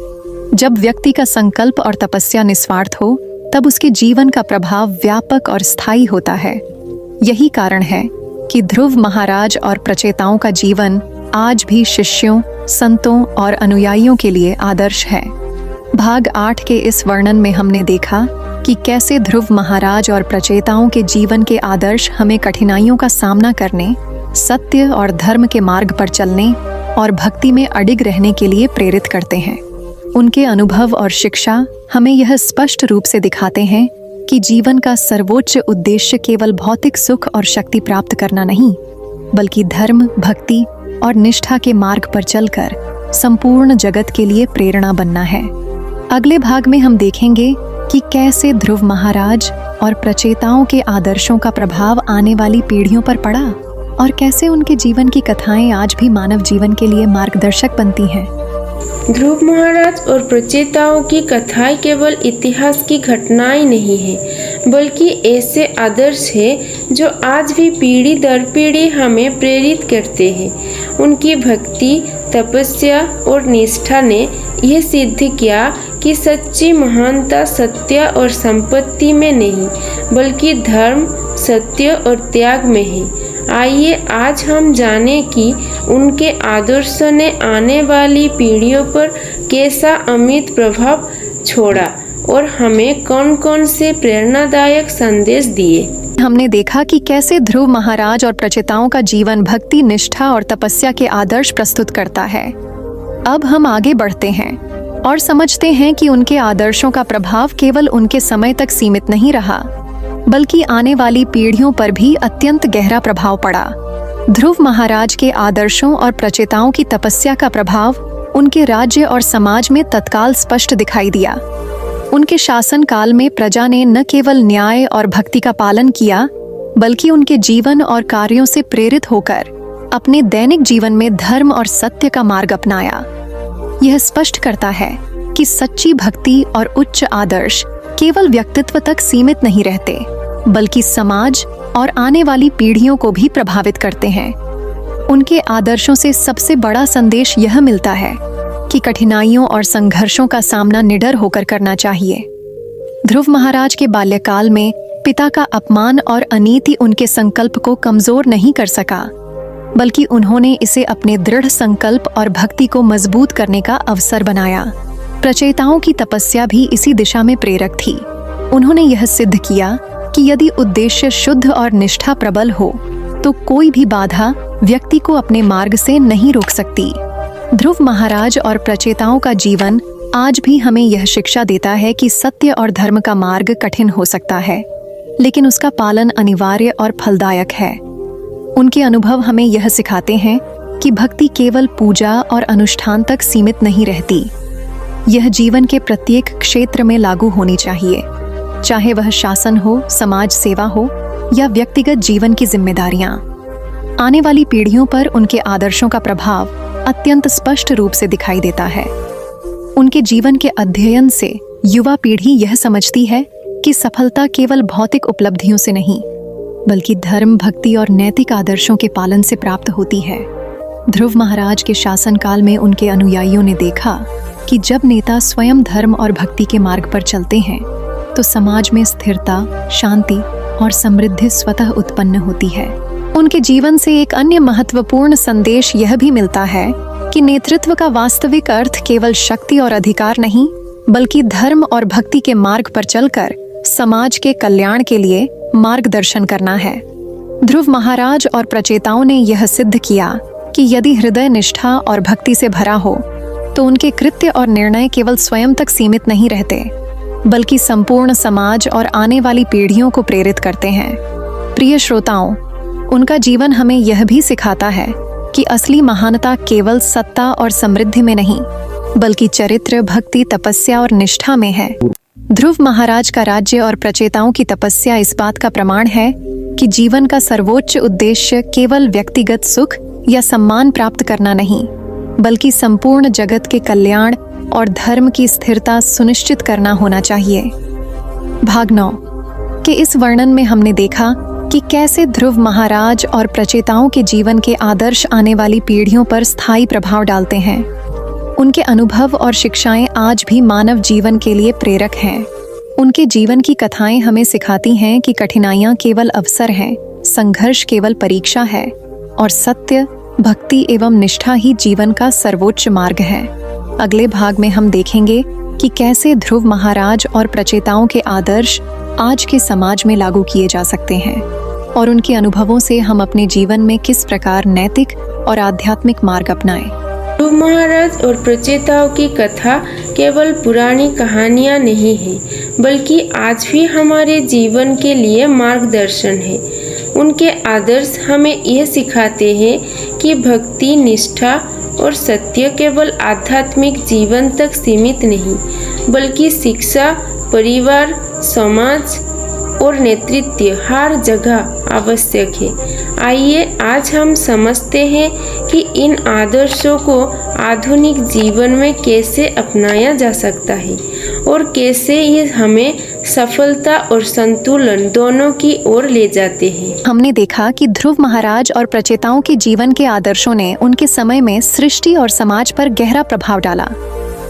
जब व्यक्ति का संकल्प और तपस्या निस्वार्थ हो, तब उसके जीवन का प्रभाव व्यापक और स्थायी होता है। यही कारण है कि ध्रुव महाराज और प्रचेताओं का जीवन आज भी शिष्यों, संतों और अनुयायियों के लिए आदर्श है। भाग 8 के इस वर्णन में हमने देखा कि कैसे ध्रुव महाराज और प्रचेताओं के जीवन के आदर्श हमें कठिनाइयों का सामना करने, सत्य और धर्म के मार्ग पर चलने और भक्ति में अडिग रहने के लिए प्रेरित करते हैं। उनके अनुभव और शिक्षा हमें यह स्पष्ट रूप से दिखाते हैं कि जीवन का सर्वोच्च उद्देश्य केवल भौतिक सुख और शक्ति प्राप्त करना नहीं, बल्कि धर्म, भक्ति और निष्ठा के मार्ग पर चलकर संपूर्ण जगत के लिए प्रेरणा बनना है। अगले भाग में हम देखेंगे कि कैसे ध्रुव महाराज और प्रचेताओं के आदर्शों का प्रभाव आने वाली पीढ़ियों पर पड़ा और कैसे उनके जीवन की कथाएं आज भी मानव जीवन के लिए मार्गदर्शक बनती हैं। ध्रुव महाराज और प्रचेताओं की कथाएं केवल इतिहास की घटनाएं नहीं है, बल्कि ऐसे आदर्श है जो आज भी पीढ़ी दर पीढ़ी हमें प्रेरित करते हैं। उनकी भक्ति, तपस्या और निष्ठा ने यह सिद्ध किया कि सच्ची महानता सत्य और संपत्ति में नहीं, बल्कि धर्म, सत्य और त्याग में है। आइए आज हम जानें कि उनके आदर्शों ने आने वाली पीढ़ियों पर कैसा अमिट प्रभाव छोड़ा और हमें कौन कौन से प्रेरणादायक संदेश दिए। हमने देखा कि कैसे ध्रुव महाराज और प्रचेताओं का जीवन भक्ति, निष्ठा और तपस्या के आदर्श प्रस्तुत करता है। अब हम आगे बढ़ते हैं और समझते हैं कि उनके आदर्शों का प्रभाव केवल उनके समय तक सीमित नहीं रहा, बल्कि आने वाली पीढ़ियों पर भी अत्यंत गहरा प्रभाव पड़ा। ध्रुव महाराज के आदर्शों और प्रचेताओं की तपस्या का प्रभाव उनके राज्य और समाज में तत्काल स्पष्ट दिखाई दिया। उनके शासन काल में प्रजा ने न केवल न्याय और भक्ति का पालन किया, बल्कि उनके जीवन और कार्यों से प्रेरित होकर अपने दैनिक जीवन में धर्म और सत्य का मार्ग अपनाया। यह स्पष्ट करता है कि सच्ची भक्ति और उच्च आदर्श केवल व्यक्तित्व तक सीमित नहीं रहते, बल्कि समाज और आने वाली पीढ़ियों को भी प्रभावित करते हैं। उनके आदर्शों से सबसे बड़ा संदेश यह मिलता है कि कठिनाइयों और संघर्षों का सामना निडर होकर करना चाहिए। ध्रुव महाराज के बाल्यकाल में पिता का अपमान और अनीति उनके संकल्प को कमजोर नहीं कर सका, बल्कि उन्होंने इसे अपने दृढ़ संकल्प और भक्ति को मजबूत करने का अवसर बनाया। प्रचेताओं की तपस्या भी इसी दिशा में प्रेरक थी। उन्होंने यह सिद्ध किया कि यदि उद्देश्य शुद्ध और निष्ठा प्रबल हो, तो कोई भी बाधा व्यक्ति को अपने मार्ग से नहीं रोक सकती। ध्रुव महाराज और प्रचेताओं का जीवन आज भी हमें यह शिक्षा देता है कि सत्य और धर्म का मार्ग कठिन हो सकता है, लेकिन उसका पालन अनिवार्य और फलदायक है। उनके अनुभव हमें यह सिखाते हैं कि भक्ति केवल पूजा और अनुष्ठान तक सीमित नहीं रहती। यह जीवन के प्रत्येक क्षेत्र में लागू होनी चाहिए, चाहे वह शासन हो, समाज सेवा हो या व्यक्तिगत जीवन की जिम्मेदारियां। आने वाली पीढ़ियों पर उनके आदर्शों का प्रभाव अत्यंत स्पष्ट रूप से दिखाई देता है। उनके जीवन के अध्ययन से युवा पीढ़ी यह समझती है कि सफलता केवल भौतिक उपलब्धियों से नहीं, बल्कि धर्म, भक्ति और नैतिक आदर्शों के पालन से प्राप्त होती है। ध्रुव महाराज के शासनकाल में उनके अनुयायियों ने देखा कि जब नेता स्वयं धर्म और भक्ति के मार्ग पर चलते हैं, तो समाज में स्थिरता, शांति और समृद्धि स्वतः उत्पन्न होती है। उनके जीवन से एक अन्य महत्वपूर्ण संदेश यह भी मिलता है कि नेतृत्व का वास्तविक अर्थ केवल शक्ति और अधिकार नहीं, बल्कि धर्म और भक्ति के मार्ग पर चलकर समाज के कल्याण के लिए मार्गदर्शन करना है। ध्रुव महाराज और प्रचेताओं ने यह सिद्ध किया कि यदि हृदय निष्ठा और भक्ति से भरा हो, तो उनके कृत्य और निर्णय केवल स्वयं तक सीमित नहीं रहते, बल्कि संपूर्ण समाज और आने वाली पीढ़ियों को प्रेरित करते हैं। प्रिय श्रोताओं, उनका जीवन हमें यह भी सिखाता है कि असली महानता केवल सत्ता और समृद्धि में नहीं, बल्कि चरित्र, भक्ति, तपस्या और निष्ठा में है। ध्रुव महाराज का राज्य और प्रचेताओं की तपस्या इस बात का प्रमाण है कि जीवन का सर्वोच्च उद्देश्य केवल व्यक्तिगत सुख या सम्मान प्राप्त करना नहीं, बल्कि संपूर्ण जगत के कल्याण और धर्म की स्थिरता सुनिश्चित करना होना चाहिए। भाग 9 के इस वर्णन में हमने देखा कि कैसे ध्रुव महाराज और प्रचेताओं के जीवन के आदर्श आने वाली पीढ़ियों पर स्थायी प्रभाव डालते हैं। उनके अनुभव और शिक्षाएं आज भी मानव जीवन के लिए प्रेरक हैं। उनके जीवन की कथाएं हमें सिखाती हैं कि कठिनाइयां केवल अवसर हैं, संघर्ष केवल परीक्षा है और सत्य, भक्ति एवं निष्ठा ही जीवन का सर्वोच्च मार्ग है। अगले भाग में हम देखेंगे कि कैसे ध्रुव महाराज और प्रचेताओं के आदर्श आज के समाज में लागू किए जा सकते हैं और उनके अनुभवों से हम अपने जीवन में किस प्रकार नैतिक और आध्यात्मिक मार्ग अपनाएं। ध्रुव महाराज और प्रचेताओं की कथा केवल पुरानी कहानियाँ नहीं है, बल्कि आज भी हमारे जीवन के लिए मार्गदर्शन है। उनके आदर्श हमें यह सिखाते हैं कि भक्ति, निष्ठा और सत्य केवल आध्यात्मिक जीवन तक सीमित नहीं, बल्कि शिक्षा, परिवार, समाज और नेतृत्व हर जगह आवश्यक है। आइए आज हम समझते हैं कि इन आदर्शों को आधुनिक जीवन में कैसे अपनाया जा सकता है और कैसे ये हमें सफलता और संतुलन दोनों की ओर ले जाते हैं। हमने देखा कि ध्रुव महाराज और प्रचेताओं के जीवन के आदर्शों ने उनके समय में सृष्टि और समाज पर गहरा प्रभाव डाला।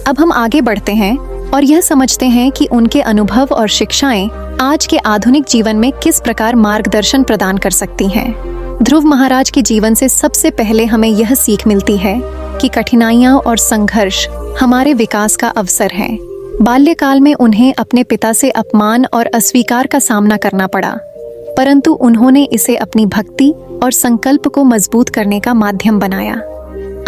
अब हम आगे बढ़ते हैं और यह समझते हैं कि उनके अनुभव और शिक्षाएं आज के आधुनिक जीवन में किस प्रकार मार्गदर्शन प्रदान कर सकती हैं। ध्रुव महाराज के जीवन से सबसे पहले हमें यह सीख मिलती है कि कठिनाइयां और संघर्ष हमारे विकास का अवसर है। बाल्यकाल में उन्हें अपने पिता से अपमान और अस्वीकार का सामना करना पड़ा, परंतु उन्होंने इसे अपनी भक्ति और संकल्प को मजबूत करने का माध्यम बनाया।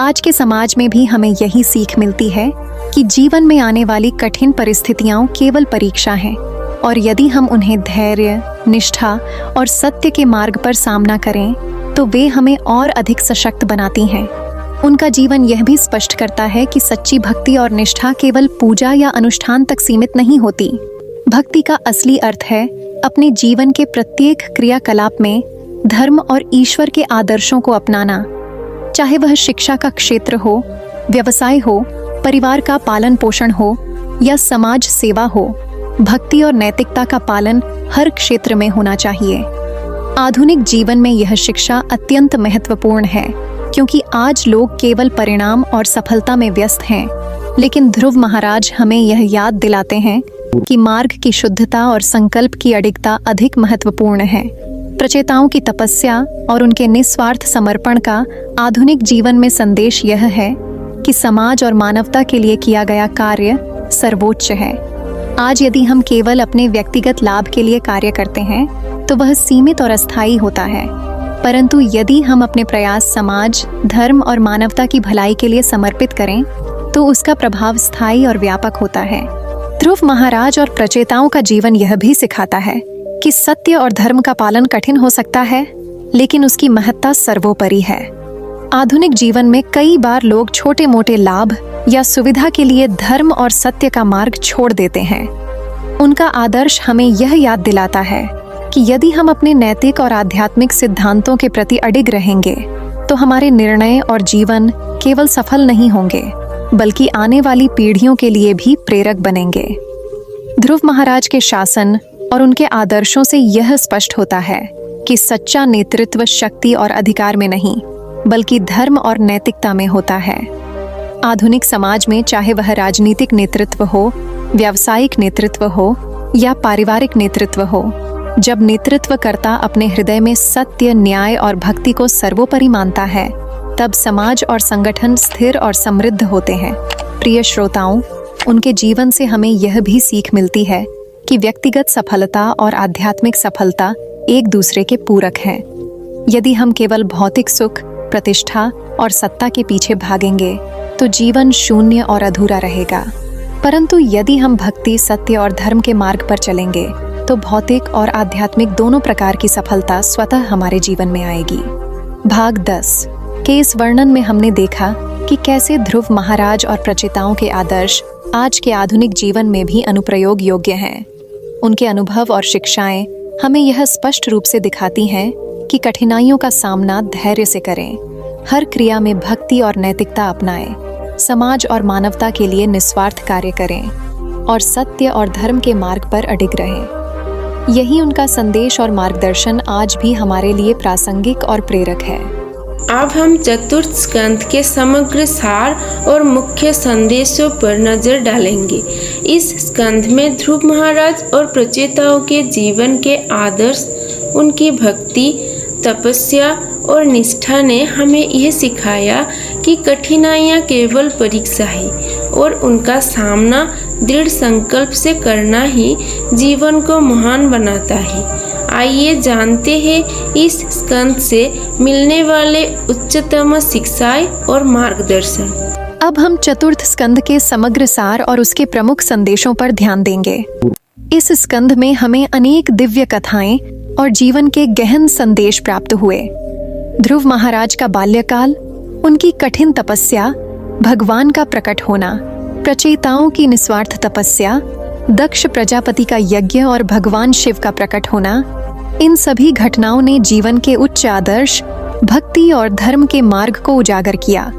आज के समाज में भी हमें यही सीख मिलती है कि जीवन में आने वाली कठिन परिस्थितियां केवल परीक्षा हैं और यदि हम उन्हें धैर्य, निष्ठा और सत्य के मार्ग पर सामना करें तो वे हमें और अधिक सशक्त बनाती हैं। उनका जीवन यह भी स्पष्ट करता है कि सच्ची भक्ति और निष्ठा केवल पूजा या अनुष्ठान तक सीमित नहीं होती। भक्ति का असली अर्थ है अपने जीवन के प्रत्येक क्रियाकलाप में धर्म और ईश्वर के आदर्शों को अपनाना, चाहे वह शिक्षा का क्षेत्र हो, व्यवसाय हो, परिवार का पालन पोषण हो या समाज सेवा हो। भक्ति और नैतिकता का पालन हर क्षेत्र में होना चाहिए। आधुनिक जीवन में यह शिक्षा अत्यंत महत्वपूर्ण है, क्योंकि आज लोग केवल परिणाम और सफलता में व्यस्त हैं, लेकिन ध्रुव महाराज हमें यह याद दिलाते हैं कि मार्ग की शुद्धता और संकल्प की अडिगता अधिक महत्वपूर्ण है। प्रचेताओं की तपस्या और उनके निस्वार्थ समर्पण का आधुनिक जीवन में संदेश यह है कि समाज और मानवता के लिए किया गया कार्य सर्वोच्च है। आज यदि हम केवल अपने व्यक्तिगत लाभ के लिए कार्य करते हैं तो वह सीमित और अस्थायी होता है, परंतु यदि हम अपने प्रयास समाज, धर्म और मानवता की भलाई के लिए समर्पित करें तो उसका प्रभाव स्थायी और व्यापक होता है। ध्रुव महाराज और प्रचेताओं का जीवन यह भी सिखाता है कि सत्य और धर्म का पालन कठिन हो सकता है, लेकिन उसकी महत्ता सर्वोपरि है। आधुनिक जीवन में कई बार लोग छोटे मोटे लाभ या सुविधा के लिए धर्म और सत्य का मार्ग छोड़ देते हैं। उनका आदर्श हमें यह याद दिलाता है कि यदि हम अपने नैतिक और आध्यात्मिक सिद्धांतों के प्रति अडिग रहेंगे तो हमारे निर्णय और जीवन केवल सफल नहीं होंगे, बल्कि आने वाली पीढ़ियों के लिए भी प्रेरक बनेंगे। ध्रुव महाराज के शासन और उनके आदर्शों से यह स्पष्ट होता है कि सच्चा नेतृत्व शक्ति और अधिकार में नहीं, बल्कि धर्म और नैतिकता में होता है। आधुनिक समाज में चाहे वह राजनीतिक नेतृत्व हो, व्यावसायिक नेतृत्व हो या पारिवारिक नेतृत्व हो, जब नेतृत्वकर्ता अपने हृदय में सत्य, न्याय और भक्ति को सर्वोपरि मानता है, तब समाज और संगठन स्थिर और समृद्ध होते हैं। प्रिय श्रोताओं, उनके जीवन से हमें यह भी सीख मिलती है कि व्यक्तिगत सफलता और आध्यात्मिक सफलता एक दूसरे के पूरक हैं। यदि हम केवल भौतिक सुख, प्रतिष्ठा और सत्ता के पीछे भागेंगे तो जीवन शून्य और अधूरा रहेगा, परंतु यदि हम भक्ति, सत्य और धर्म के मार्ग पर चलेंगे तो भौतिक और आध्यात्मिक दोनों प्रकार की सफलता स्वतः हमारे जीवन में आएगी। भाग 10 के इस वर्णन में हमने देखा कि कैसे ध्रुव महाराज और प्रचेताओं के आदर्श आज के आधुनिक जीवन में भी अनुप्रयोग योग्य हैं। उनके अनुभव और शिक्षाएं हमें यह स्पष्ट रूप से दिखाती हैं कि कठिनाइयों का सामना धैर्य से करें, हर क्रिया में भक्ति और नैतिकता अपनाएं, समाज और मानवता के लिए निस्वार्थ कार्य करें और सत्य और धर्म के मार्ग पर अडिग रहें। यही उनका संदेश और मार्गदर्शन आज भी हमारे लिए प्रासंगिक और प्रेरक है। अब हम चतुर्थ स्कंध के समग्र सार और मुख्य संदेशों पर नजर डालेंगे। इस स्कंध में ध्रुव महाराज और प्रचेताओं के जीवन के आदर्श, उनकी भक्ति, तपस्या और निष्ठा ने हमें यह सिखाया कि कठिनाइयाँ केवल परीक्षा है और उनका सामना दृढ़ संकल्प से करना ही जीवन को महान बनाता है। आइए जानते हैं इस स्कंद से मिलने वाले उच्चतम शिक्षाएं और मार्गदर्शन। अब हम चतुर्थ स्कंद के समग्र सार और उसके प्रमुख संदेशों पर ध्यान देंगे। इस स्कंद में हमें अनेक दिव्य कथाएं और जीवन के गहन संदेश प्राप्त हुए। ध्रुव महाराज का बाल्यकाल, उनकी कठिन तपस्या, भगवान का प्रकट होना, प्रचेताओं की निस्वार्थ तपस्या, दक्ष प्रजापति का यज्ञ और भगवान शिव का प्रकट होना, इन सभी घटनाओं ने जीवन के उच्च आदर्श, भक्ति और धर्म के मार्ग को उजागर किया।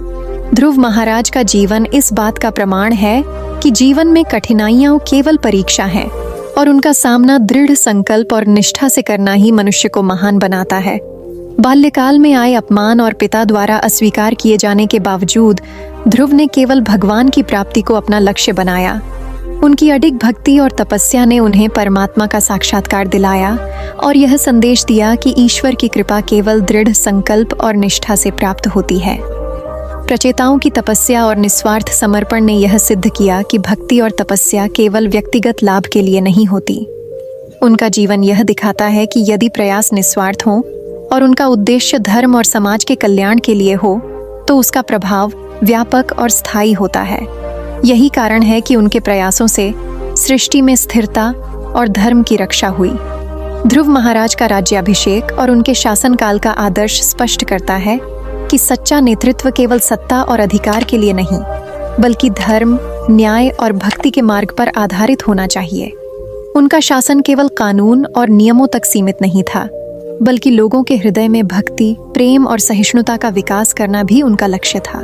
ध्रुव महाराज का जीवन इस बात का प्रमाण है कि जीवन में कठिनाइयां केवल परीक्षा हैं और उनका सामना दृढ़ संकल्प और निष्ठा से करना ही मनुष्य को महान बनाता है। बाल्यकाल में आए अपमान और पिता द्वारा अस्वीकार किए जाने के बावजूद ध्रुव ने केवल भगवान की प्राप्ति को अपना लक्ष्य बनाया। उनकी अडिग भक्ति और तपस्या ने उन्हें परमात्मा का साक्षात्कार दिलाया और यह संदेश दिया कि ईश्वर की कृपा केवल दृढ़ संकल्प और निष्ठा से प्राप्त होती है। प्रचेताओं की तपस्या और निस्वार्थ समर्पण ने यह सिद्ध किया कि भक्ति और तपस्या केवल व्यक्तिगत लाभ के लिए नहीं होती। उनका जीवन यह दिखाता है कि यदि प्रयास निस्वार्थ हो और उनका उद्देश्य धर्म और समाज के कल्याण के लिए हो तो उसका प्रभाव व्यापक और स्थायी होता है। यही कारण है कि उनके प्रयासों से सृष्टि में स्थिरता और धर्म की रक्षा हुई। ध्रुव महाराज का राज्याभिषेक और उनके शासनकाल का आदर्श स्पष्ट करता है कि सच्चा नेतृत्व केवल सत्ता और अधिकार के लिए नहीं, बल्कि धर्म, न्याय और भक्ति के मार्ग पर आधारित होना चाहिए। उनका शासन केवल कानून और नियमों तक सीमित नहीं था, बल्कि लोगों के हृदय में भक्ति, प्रेम और सहिष्णुता का विकास करना भी उनका लक्ष्य था।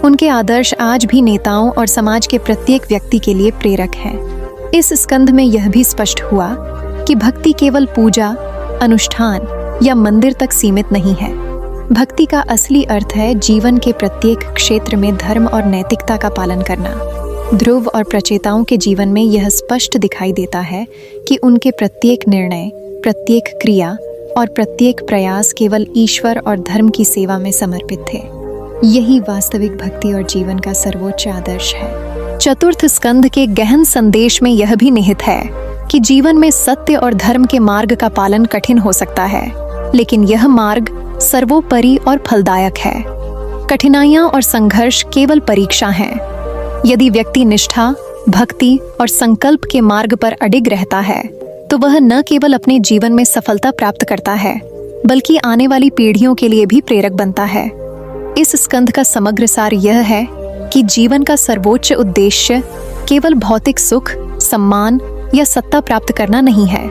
उनके आदर्श आज भी नेताओं और समाज के प्रत्येक व्यक्ति के लिए प्रेरक हैं। इस स्कंध में यह भी स्पष्ट हुआ कि भक्ति केवल पूजा, अनुष्ठान या मंदिर तक सीमित नहीं है। भक्ति का असली अर्थ है जीवन के प्रत्येक क्षेत्र में धर्म और नैतिकता का पालन करना। ध्रुव और प्रचेताओं के जीवन में यह स्पष्ट दिखाई देता है कि उनके प्रत्येक निर्णय, प्रत्येक क्रिया और प्रत्येक प्रयास केवल ईश्वर और धर्म की सेवा में समर्पित थे। यही वास्तविक भक्ति और जीवन का सर्वोच्च आदर्श है। चतुर्थ स्कंध के गहन संदेश में यह भी निहित है कि जीवन में सत्य और धर्म के मार्ग का पालन कठिन हो सकता है, लेकिन यह मार्ग सर्वोपरि और फलदायक है। कठिनाइयां और संघर्ष केवल परीक्षा हैं। यदि व्यक्ति निष्ठा, भक्ति और संकल्प के मार्ग पर अडिग रहता है तो वह न केवल अपने जीवन में सफलता प्राप्त करता है, बल्कि आने वाली पीढ़ियों के लिए भी प्रेरक बनता है। इस स्कंध का समग्र सार यह है कि जीवन का सर्वोच्च उद्देश्य केवल भौतिक सुख, सम्मान या सत्ता प्राप्त करना नहीं है।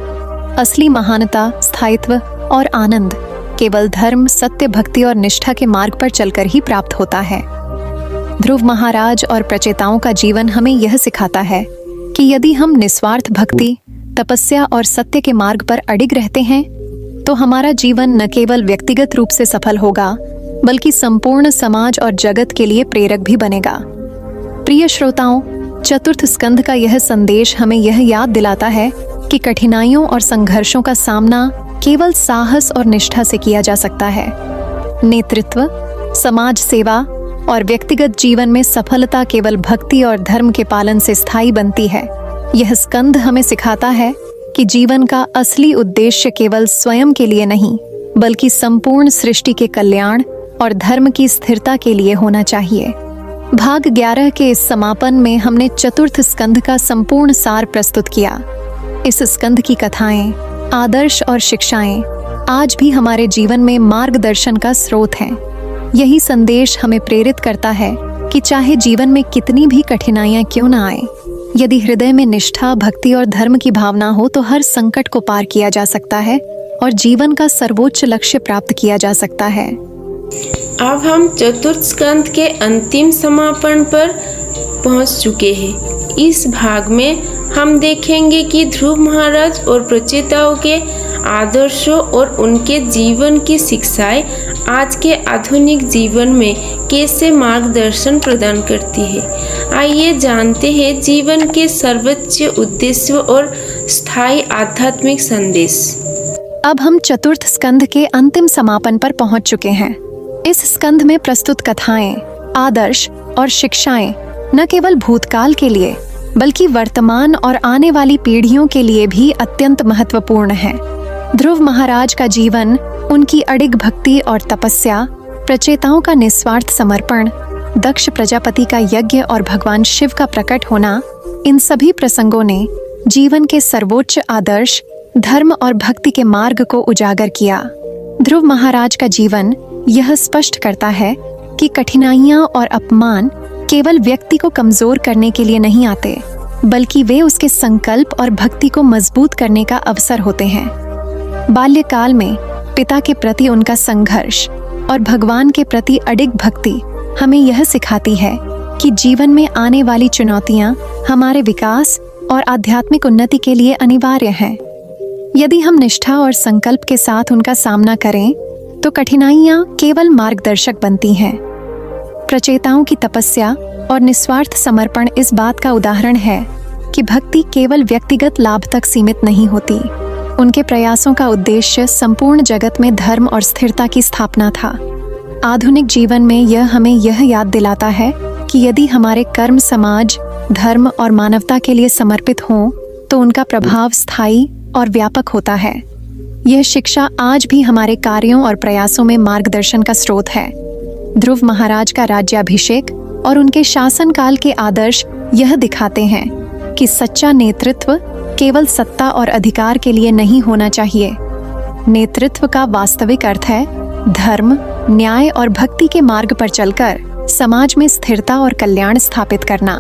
असली महानता, स्थायित्व और आनंद केवल धर्म, सत्य, भक्ति और निष्ठा के मार्ग पर चलकर ही प्राप्त होता है। ध्रुव महाराज और प्रचेताओं का जीवन हमें यह सिखाता है कि यदि हम निस्वार्थ भक्ति, तपस्या और सत्य के मार्ग पर अडिग रहते हैं तो हमारा जीवन न केवल व्यक्तिगत रूप से सफल होगा, बल्कि संपूर्ण समाज और जगत के लिए प्रेरक भी बनेगा। प्रिय श्रोताओं, चतुर्थ स्कंध का यह संदेश हमें यह याद दिलाता है कि कठिनाइयों और संघर्षों का सामना केवल साहस और निष्ठा से किया जा सकता है। नेतृत्व, समाज सेवा और व्यक्तिगत जीवन में सफलता केवल भक्ति और धर्म के पालन से स्थायी बनती है। यह स्कंध हमें सिखाता है कि जीवन का असली उद्देश्य केवल स्वयं के लिए नहीं, बल्कि संपूर्ण सृष्टि के कल्याण और धर्म की स्थिरता के लिए होना चाहिए। भाग 11 के इस समापन में हमने चतुर्थ स्कंध का संपूर्ण सार प्रस्तुत किया। इस स्कंध की कथाएं, आदर्श और शिक्षाएं आज भी हमारे जीवन में मार्गदर्शन का स्रोत हैं। यही संदेश हमें प्रेरित करता है कि चाहे जीवन में कितनी भी कठिनाइयां क्यों न आए, यदि हृदय में निष्ठा, भक्ति और धर्म की भावना हो तो हर संकट को पार किया जा सकता है और जीवन का सर्वोच्च लक्ष्य प्राप्त किया जा सकता है। अब हम चतुर्थ स्कंध के अंतिम समापन पर पहुंच चुके हैं। इस भाग में हम देखेंगे कि ध्रुव महाराज और प्रचेताओं के आदर्शों और उनके जीवन की शिक्षाएं आज के आधुनिक जीवन में कैसे मार्गदर्शन प्रदान करती है। आइए जानते हैं जीवन के सर्वोच्च उद्देश्य और स्थायी आध्यात्मिक संदेश। अब हम चतुर्थ स्कंध के अंतिम समापन पर पहुंच चुके हैं। इस स्कंध में प्रस्तुत कथाएं, आदर्श और शिक्षाएं न केवल भूतकाल के लिए बल्कि वर्तमान और आने वाली पीढ़ियों के लिए भी अत्यंत महत्वपूर्ण है। ध्रुव महाराज का जीवन, उनकी अडिग भक्ति और तपस्या, प्रचेताओं का निस्वार्थ समर्पण, दक्ष प्रजापति का यज्ञ और भगवान शिव का प्रकट होना, इन सभी प्रसंगों ने जीवन के सर्वोच्च आदर्श, धर्म और भक्ति के मार्ग को उजागर किया। ध्रुव महाराज का जीवन यह स्पष्ट करता है कि कठिनाइयां और अपमान केवल व्यक्ति को कमजोर करने के लिए नहीं आते, बल्कि वे उसके संकल्प और भक्ति को मजबूत करने का अवसर होते हैं। बाल्यकाल में पिता के प्रति उनका संघर्ष और भगवान के प्रति अडिग भक्ति हमें यह सिखाती है कि जीवन में आने वाली चुनौतियां हमारे विकास और आध्यात्मिक उन्नति के लिए अनिवार्य हैं। यदि हम निष्ठा और संकल्प के साथ उनका सामना करें तो कठिनाइयां केवल मार्गदर्शक बनती हैं। प्रचेताओं की तपस्या और निस्वार्थ समर्पण इस बात का उदाहरण है कि भक्ति केवल व्यक्तिगत लाभ तक सीमित नहीं होती। उनके प्रयासों का उद्देश्य संपूर्ण जगत में धर्म और स्थिरता की स्थापना था। आधुनिक जीवन में यह हमें यह याद दिलाता है कि यदि हमारे कर्म समाज, धर्म और मानवता के लिए समर्पित हों तो उनका प्रभाव स्थायी और व्यापक होता है। यह शिक्षा आज भी हमारे कार्यों और प्रयासों में मार्गदर्शन का स्रोत है। ध्रुव महाराज का राज्याभिषेक और उनके शासनकाल के आदर्श यह दिखाते हैं कि सच्चा नेतृत्व केवल सत्ता और अधिकार के लिए नहीं होना चाहिए। नेतृत्व का वास्तविक अर्थ है धर्म, न्याय और भक्ति के मार्ग पर चलकर समाज में स्थिरता और कल्याण स्थापित करना।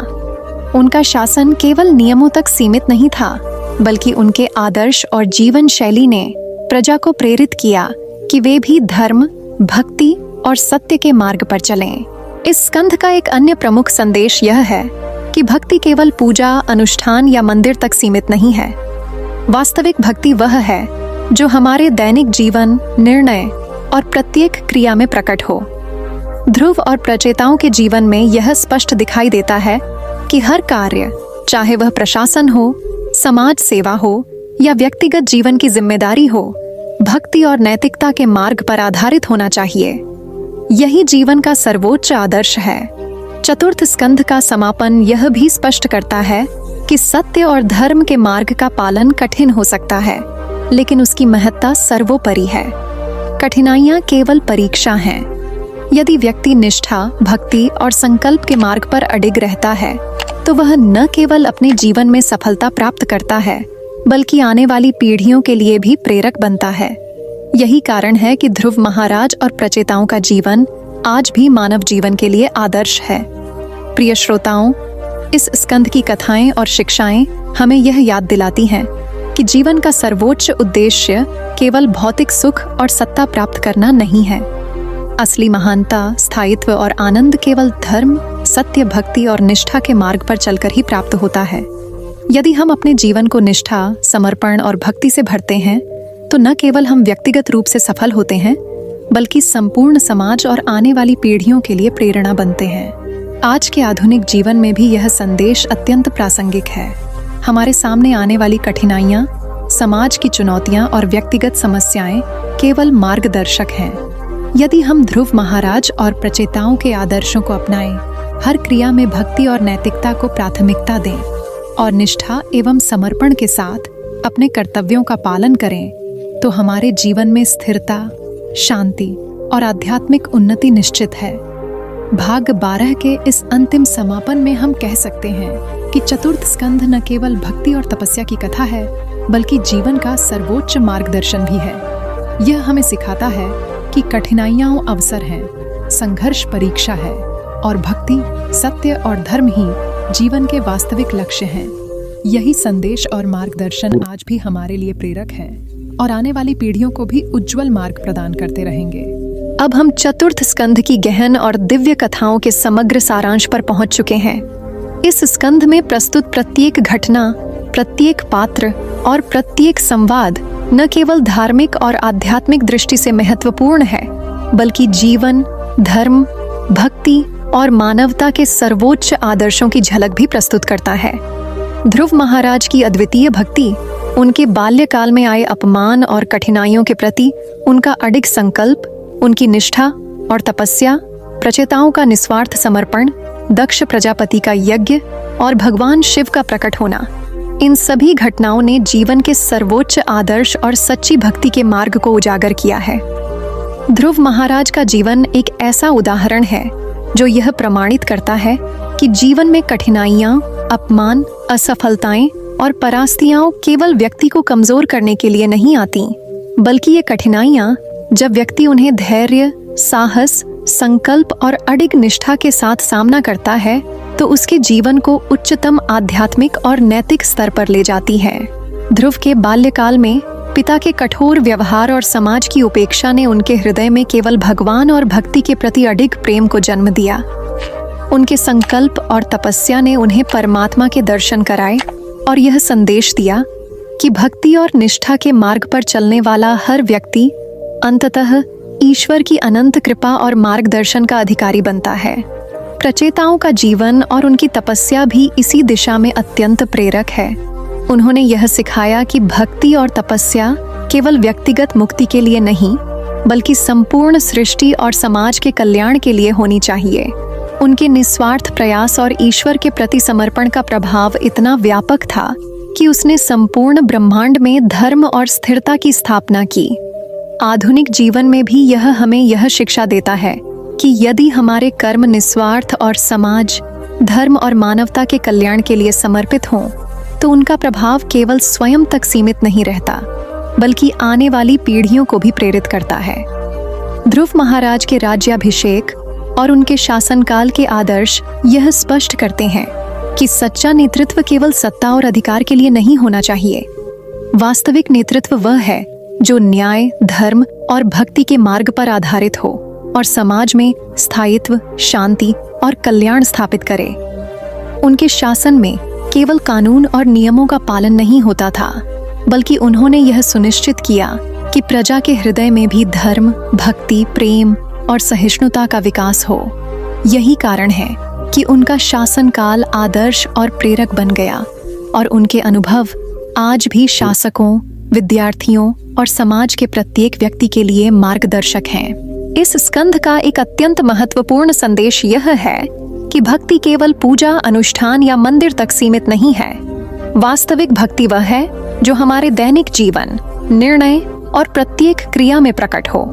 उनका शासन केवल नियमों तक सीमित नहीं था, बल्कि उनके आदर्श और जीवन शैली ने प्रजा को प्रेरित किया कि वे भी धर्म, भक्ति और सत्य के मार्ग पर चलें। इस स्कंध का एक अन्य प्रमुख संदेश यह है कि भक्ति केवल पूजा, अनुष्ठान या मंदिर तक सीमित नहीं है। वास्तविक भक्ति वह है जो हमारे दैनिक जीवन, निर्णय और प्रत्येक क्रिया में प्रकट हो। ध्रुव और प्रचेताओं के जीवन में यह स्पष्ट दिखाई देता है कि हर कार्य, चाहे वह प्रशासन हो, समाज सेवा हो या व्यक्तिगत जीवन की जिम्मेदारी हो, भक्ति और नैतिकता के मार्ग पर आधारित होना चाहिए। यही जीवन का सर्वोच्च आदर्श है। चतुर्थ स्कंध का समापन यह भी स्पष्ट करता है कि सत्य और धर्म के मार्ग का पालन कठिन हो सकता है, लेकिन उसकी महत्ता सर्वोपरि है। कठिनाइयां केवल परीक्षा हैं। यदि व्यक्ति निष्ठा, भक्ति और संकल्प के मार्ग पर अडिग रहता है तो वह न केवल अपने जीवन में सफलता प्राप्त करता है, बल्कि आने वाली पीढ़ियों के लिए भी प्रेरक बनता है। यही कारण है कि ध्रुव महाराज और प्रचेताओं का जीवन आज भी मानव जीवन के लिए आदर्श है। प्रिय श्रोताओं, इस स्कंध की कथाएं और शिक्षाएं हमें यह याद दिलाती हैं कि जीवन का सर्वोच्च उद्देश्य केवल भौतिक सुख और सत्ता प्राप्त करना नहीं है। असली महानता, स्थायित्व और आनंद केवल धर्म, सत्य, भक्ति और निष्ठा के मार्ग पर चलकर ही प्राप्त होता है। यदि हम अपने जीवन को निष्ठा, समर्पण और भक्ति से भरते हैं तो न केवल हम व्यक्तिगत रूप से सफल होते हैं, बल्कि संपूर्ण समाज और आने वाली पीढ़ियों के लिए प्रेरणा बनते हैं। आज के आधुनिक जीवन में भी यह संदेश अत्यंत प्रासंगिक है। हमारे सामने आने वाली कठिनाइयां, समाज की चुनौतियां और व्यक्तिगत समस्याएं केवल मार्गदर्शक हैं। यदि हम ध्रुव महाराज और प्रचेताओं के आदर्शों को अपनाएं, हर क्रिया में भक्ति और नैतिकता को प्राथमिकता दें और निष्ठा एवं समर्पण के साथ अपने कर्तव्यों का पालन करें, तो हमारे जीवन में स्थिरता, शांति और आध्यात्मिक उन्नति निश्चित है। भाग 12 के इस अंतिम समापन में हम कह सकते हैं कि चतुर्थ स्कंध न केवल भक्ति और तपस्या की कथा है, बल्कि जीवन का सर्वोच्च मार्गदर्शन भी है। यह हमें सिखाता है कि कठिनाइयां अवसर हैं, संघर्ष परीक्षा है और भक्ति, सत्य और धर्म ही जीवन के वास्तविक लक्ष्य हैं। यही संदेश और मार्गदर्शन आज भी हमारे लिए प्रेरक है और आने वाली पीढ़ियों को भी उज्जवल मार्ग प्रदान करते रहेंगे। अब हम चतुर्थ स्कंध की गहन और दिव्य कथाओं के समग्र सारांश पर पहुंच चुके हैं। इस स्कंध में प्रस्तुत प्रत्येक घटना, प्रत्येक पात्र और प्रत्येक संवाद न केवल धार्मिक और आध्यात्मिक दृष्टि से महत्वपूर्ण है, बल्कि जीवन, धर्म, भक्ति और मानवता के सर्वोच्च आदर्शों की झलक भी प्रस्तुत करता है। ध्रुव महाराज की अद्वितीय भक्ति, उनके बाल्यकाल में आए अपमान और कठिनाइयों के प्रति उनका अडिग संकल्प, उनकी निष्ठा और तपस्या प्रचेताओं का निस्वार्थ समर्पण, दक्ष प्रजापति का यज्ञ और भगवान शिव का प्रकट होना, इन सभी घटनाओं ने जीवन के सर्वोच्च आदर्श और सच्ची भक्ति के मार्ग को उजागर किया है। ध्रुव महाराज का जीवन एक ऐसा उदाहरण है जो यह प्रमाणित करता है कि जीवन में कठिनाइयाँ, अपमान, असफलताएं और परास्तियाँ केवल व्यक्ति को कमजोर करने के लिए नहीं आती, बल्कि ये कठिनाइयाँ जब व्यक्ति उन्हें धैर्य, साहस, संकल्प और अडिग निष्ठा के साथ सामना करता है तो उसके जीवन को उच्चतम आध्यात्मिक और नैतिक स्तर पर ले जाती है। ध्रुव के बाल्यकाल में पिता के कठोर व्यवहार और समाज की उपेक्षा ने उनके हृदय में केवल भगवान और भक्ति के प्रति अडिग प्रेम को जन्म दिया। उनके संकल्प और तपस्या ने उन्हें परमात्मा के दर्शन कराए और यह संदेश दिया कि भक्ति और निष्ठा के मार्ग पर चलने वाला हर व्यक्ति अंततः ईश्वर की अनंत कृपा और मार्गदर्शन का अधिकारी बनता है। प्रचेताओं का जीवन और उनकी तपस्या भी इसी दिशा में अत्यंत प्रेरक है। उन्होंने यह सिखाया कि भक्ति और तपस्या केवल व्यक्तिगत मुक्ति के लिए नहीं, बल्कि संपूर्ण सृष्टि और समाज के कल्याण के लिए होनी चाहिए। उनके निस्वार्थ प्रयास और ईश्वर के प्रति समर्पण का प्रभाव इतना व्यापक था कि उसने संपूर्ण ब्रह्मांड में धर्म और स्थिरता की स्थापना की। आधुनिक जीवन में भी यह हमें यह शिक्षा देता है कि यदि हमारे कर्म निस्वार्थ और समाज, धर्म और मानवता के कल्याण के लिए समर्पित हों, तो उनका प्रभाव केवल स्वयं तक सीमित नहीं रहता, बल्कि आने वाली पीढ़ियों को भी प्रेरित करता है। ध्रुव महाराज के राज्याभिषेक और उनके शासनकाल के आदर्श यह स्पष्ट करते हैं कि सच्चा नेतृत्व केवल सत्ता और अधिकार के लिए नहीं होना चाहिए। वास्तविक नेतृत्व वह है जो न्याय, धर्म और भक्ति के मार्ग पर आधारित हो और समाज में स्थायित्व, शांति और कल्याण स्थापित करे। उनके शासन में केवल कानून और नियमों का पालन नहीं होता था, बल्कि उन्होंने यह सुनिश्चित किया कि प्रजा के हृदय में भी धर्म, भक्ति, प्रेम और सहिष्णुता का विकास हो। यही कारण है कि उनका शासनकाल आदर्श और प्रेरक बन गया और उनके अनुभव आज भी शासकों, विद्यार्थियों और समाज के प्रत्येक व्यक्ति के लिए मार्गदर्शक हैं। इस स्कंध का एक अत्यंत महत्वपूर्ण संदेश यह है कि भक्ति केवल पूजा, अनुष्ठान या मंदिर तक सीमित नहीं है। वास्तविक भक्ति वह है जो हमारे दैनिक जीवन, निर्णय और प्रत्येक क्रिया में प्रकट हो।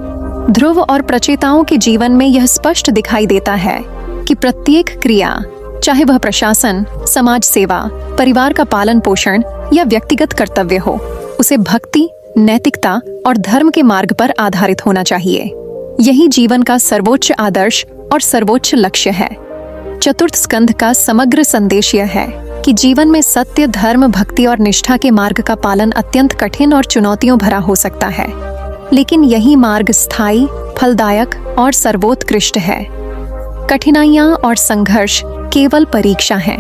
ध्रुव और प्रचेताओं के जीवन में यह स्पष्ट दिखाई देता है कि प्रत्येक क्रिया, चाहे वह प्रशासन, समाज सेवा, परिवार का पालन पोषण या व्यक्तिगत कर्तव्य हो, उसे भक्ति, नैतिकता और धर्म के मार्ग पर आधारित होना चाहिए। यही जीवन का सर्वोच्च आदर्श और सर्वोच्च लक्ष्य है। चतुर्थ स्कंध का समग्र संदेश यह है कि जीवन में सत्य, धर्म, भक्ति और निष्ठा के मार्ग का पालन अत्यंत कठिन और चुनौतियों भरा हो सकता है, लेकिन यही मार्ग स्थायी, फलदायक और सर्वोत्कृष्ट है। कठिनाइयाँ और संघर्ष केवल परीक्षा हैं।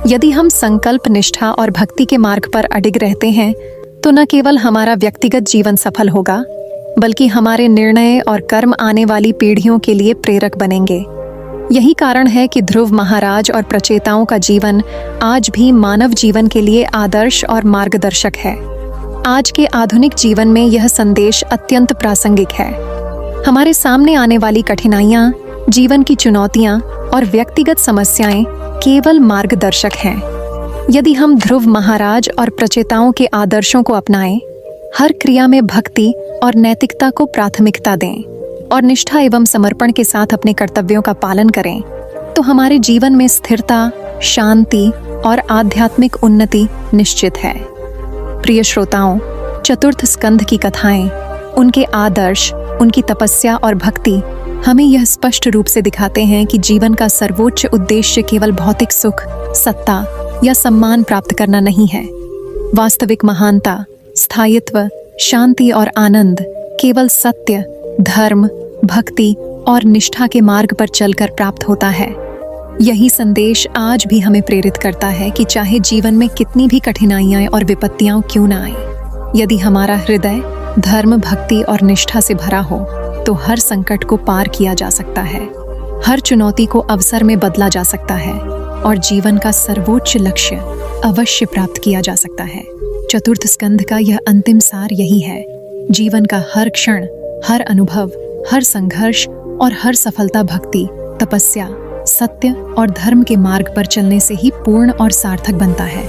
यदि हम संकल्प, निष्ठा और भक्ति के मार्ग पर अडिग रहते हैं तो न केवल हमारा व्यक्तिगत जीवन सफल होगा, बल्कि हमारे निर्णय और कर्म आने वाली पीढ़ियों के लिए प्रेरक बनेंगे। यही कारण है कि ध्रुव महाराज और प्रचेताओं का जीवन आज भी मानव जीवन के लिए आदर्श और मार्गदर्शक है। आज के आधुनिक जीवन में यह संदेश अत्यंत प्रासंगिक है। हमारे सामने आने वाली कठिनाइयाँ, जीवन की चुनौतियाँ और व्यक्तिगत समस्याएं केवल मार्गदर्शक हैं। यदि हम ध्रुव महाराज और प्रचेताओं के आदर्शों को अपनाएं, हर क्रिया में भक्ति और नैतिकता को प्राथमिकता दें और निष्ठा एवं समर्पण के साथ अपने कर्तव्यों का पालन करें, तो हमारे जीवन में स्थिरता, शांति और आध्यात्मिक उन्नति निश्चित है। प्रिय श्रोताओं, चतुर्थ स्कंध की कथाएं, उनके आदर्श, उनकी तपस्या और भक्ति हमें यह स्पष्ट रूप से दिखाते हैं कि जीवन का सर्वोच्च उद्देश्य केवल भौतिक सुख, सत्ता या सम्मान प्राप्त करना नहीं है। वास्तविक महानता, स्थायित्व, शांति और आनंद केवल सत्य, धर्म, भक्ति और निष्ठा के मार्ग पर चलकर प्राप्त होता है। यही संदेश आज भी हमें प्रेरित करता है कि चाहे जीवन में कितनी भी कठिनाइयां और विपत्तियां क्यों ना आए, यदि हमारा हृदय धर्म, भक्ति और निष्ठा से भरा हो तो हर संकट को पार किया जा सकता है, हर चुनौती को अवसर में बदला जा सकता है और जीवन का सर्वोच्च लक्ष्य अवश्य प्राप्त किया जा सकता है। चतुर्थ स्कंध का यह अंतिम सार यही है। जीवन का हर क्षण, हर अनुभव, हर संघर्ष और हर सफलता भक्ति, तपस्या, सत्य और धर्म के मार्ग पर चलने से ही पूर्ण और सार्थक बनता है।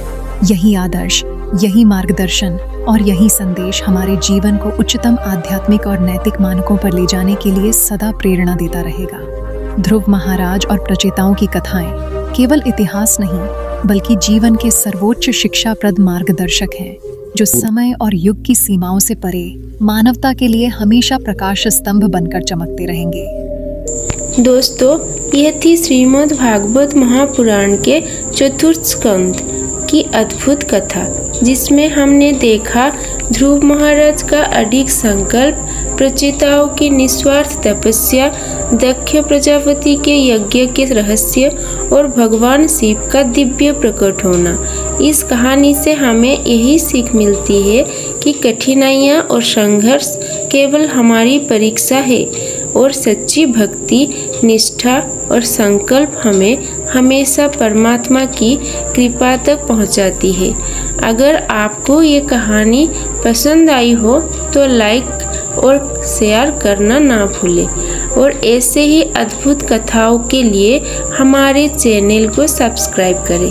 यही आदर्श, यही मार्गदर्शन और यही संदेश हमारे जीवन को उच्चतम आध्यात्मिक और नैतिक मानकों पर ले जाने के लिए सदा प्रेरणा देता रहेगा। ध्रुव महाराज और प्रचेताओं की कथाएं केवल इतिहास नहीं, बल्कि जीवन के सर्वोच्च शिक्षाप्रद मार्गदर्शक हैं, जो समय और युग की सीमाओं से परे मानवता के लिए हमेशा प्रकाश स्तंभ बनकर चमकते रहेंगे। दोस्तों, यह थी श्रीमद् भागवत महापुराण के चतुर्थ स्कंद की अद्भुत कथा, जिसमें हमने देखा ध्रुव महाराज का अडिग संकल्प, प्रचेताओं की निस्वार्थ तपस्या, दक्ष प्रजापति के यज्ञ के रहस्य और भगवान शिव का दिव्य प्रकट होना। इस कहानी से हमें यही सीख मिलती है कि कठिनाइयाँ और संघर्ष केवल हमारी परीक्षा है और सच्ची भक्ति, निष्ठा और संकल्प हमें हमेशा परमात्मा की कृपा तक पहुंचाती है। अगर आपको ये कहानी पसंद आई हो तो लाइक और शेयर करना ना भूलें और ऐसे ही अद्भुत कथाओं के लिए हमारे चैनल को सब्सक्राइब करें।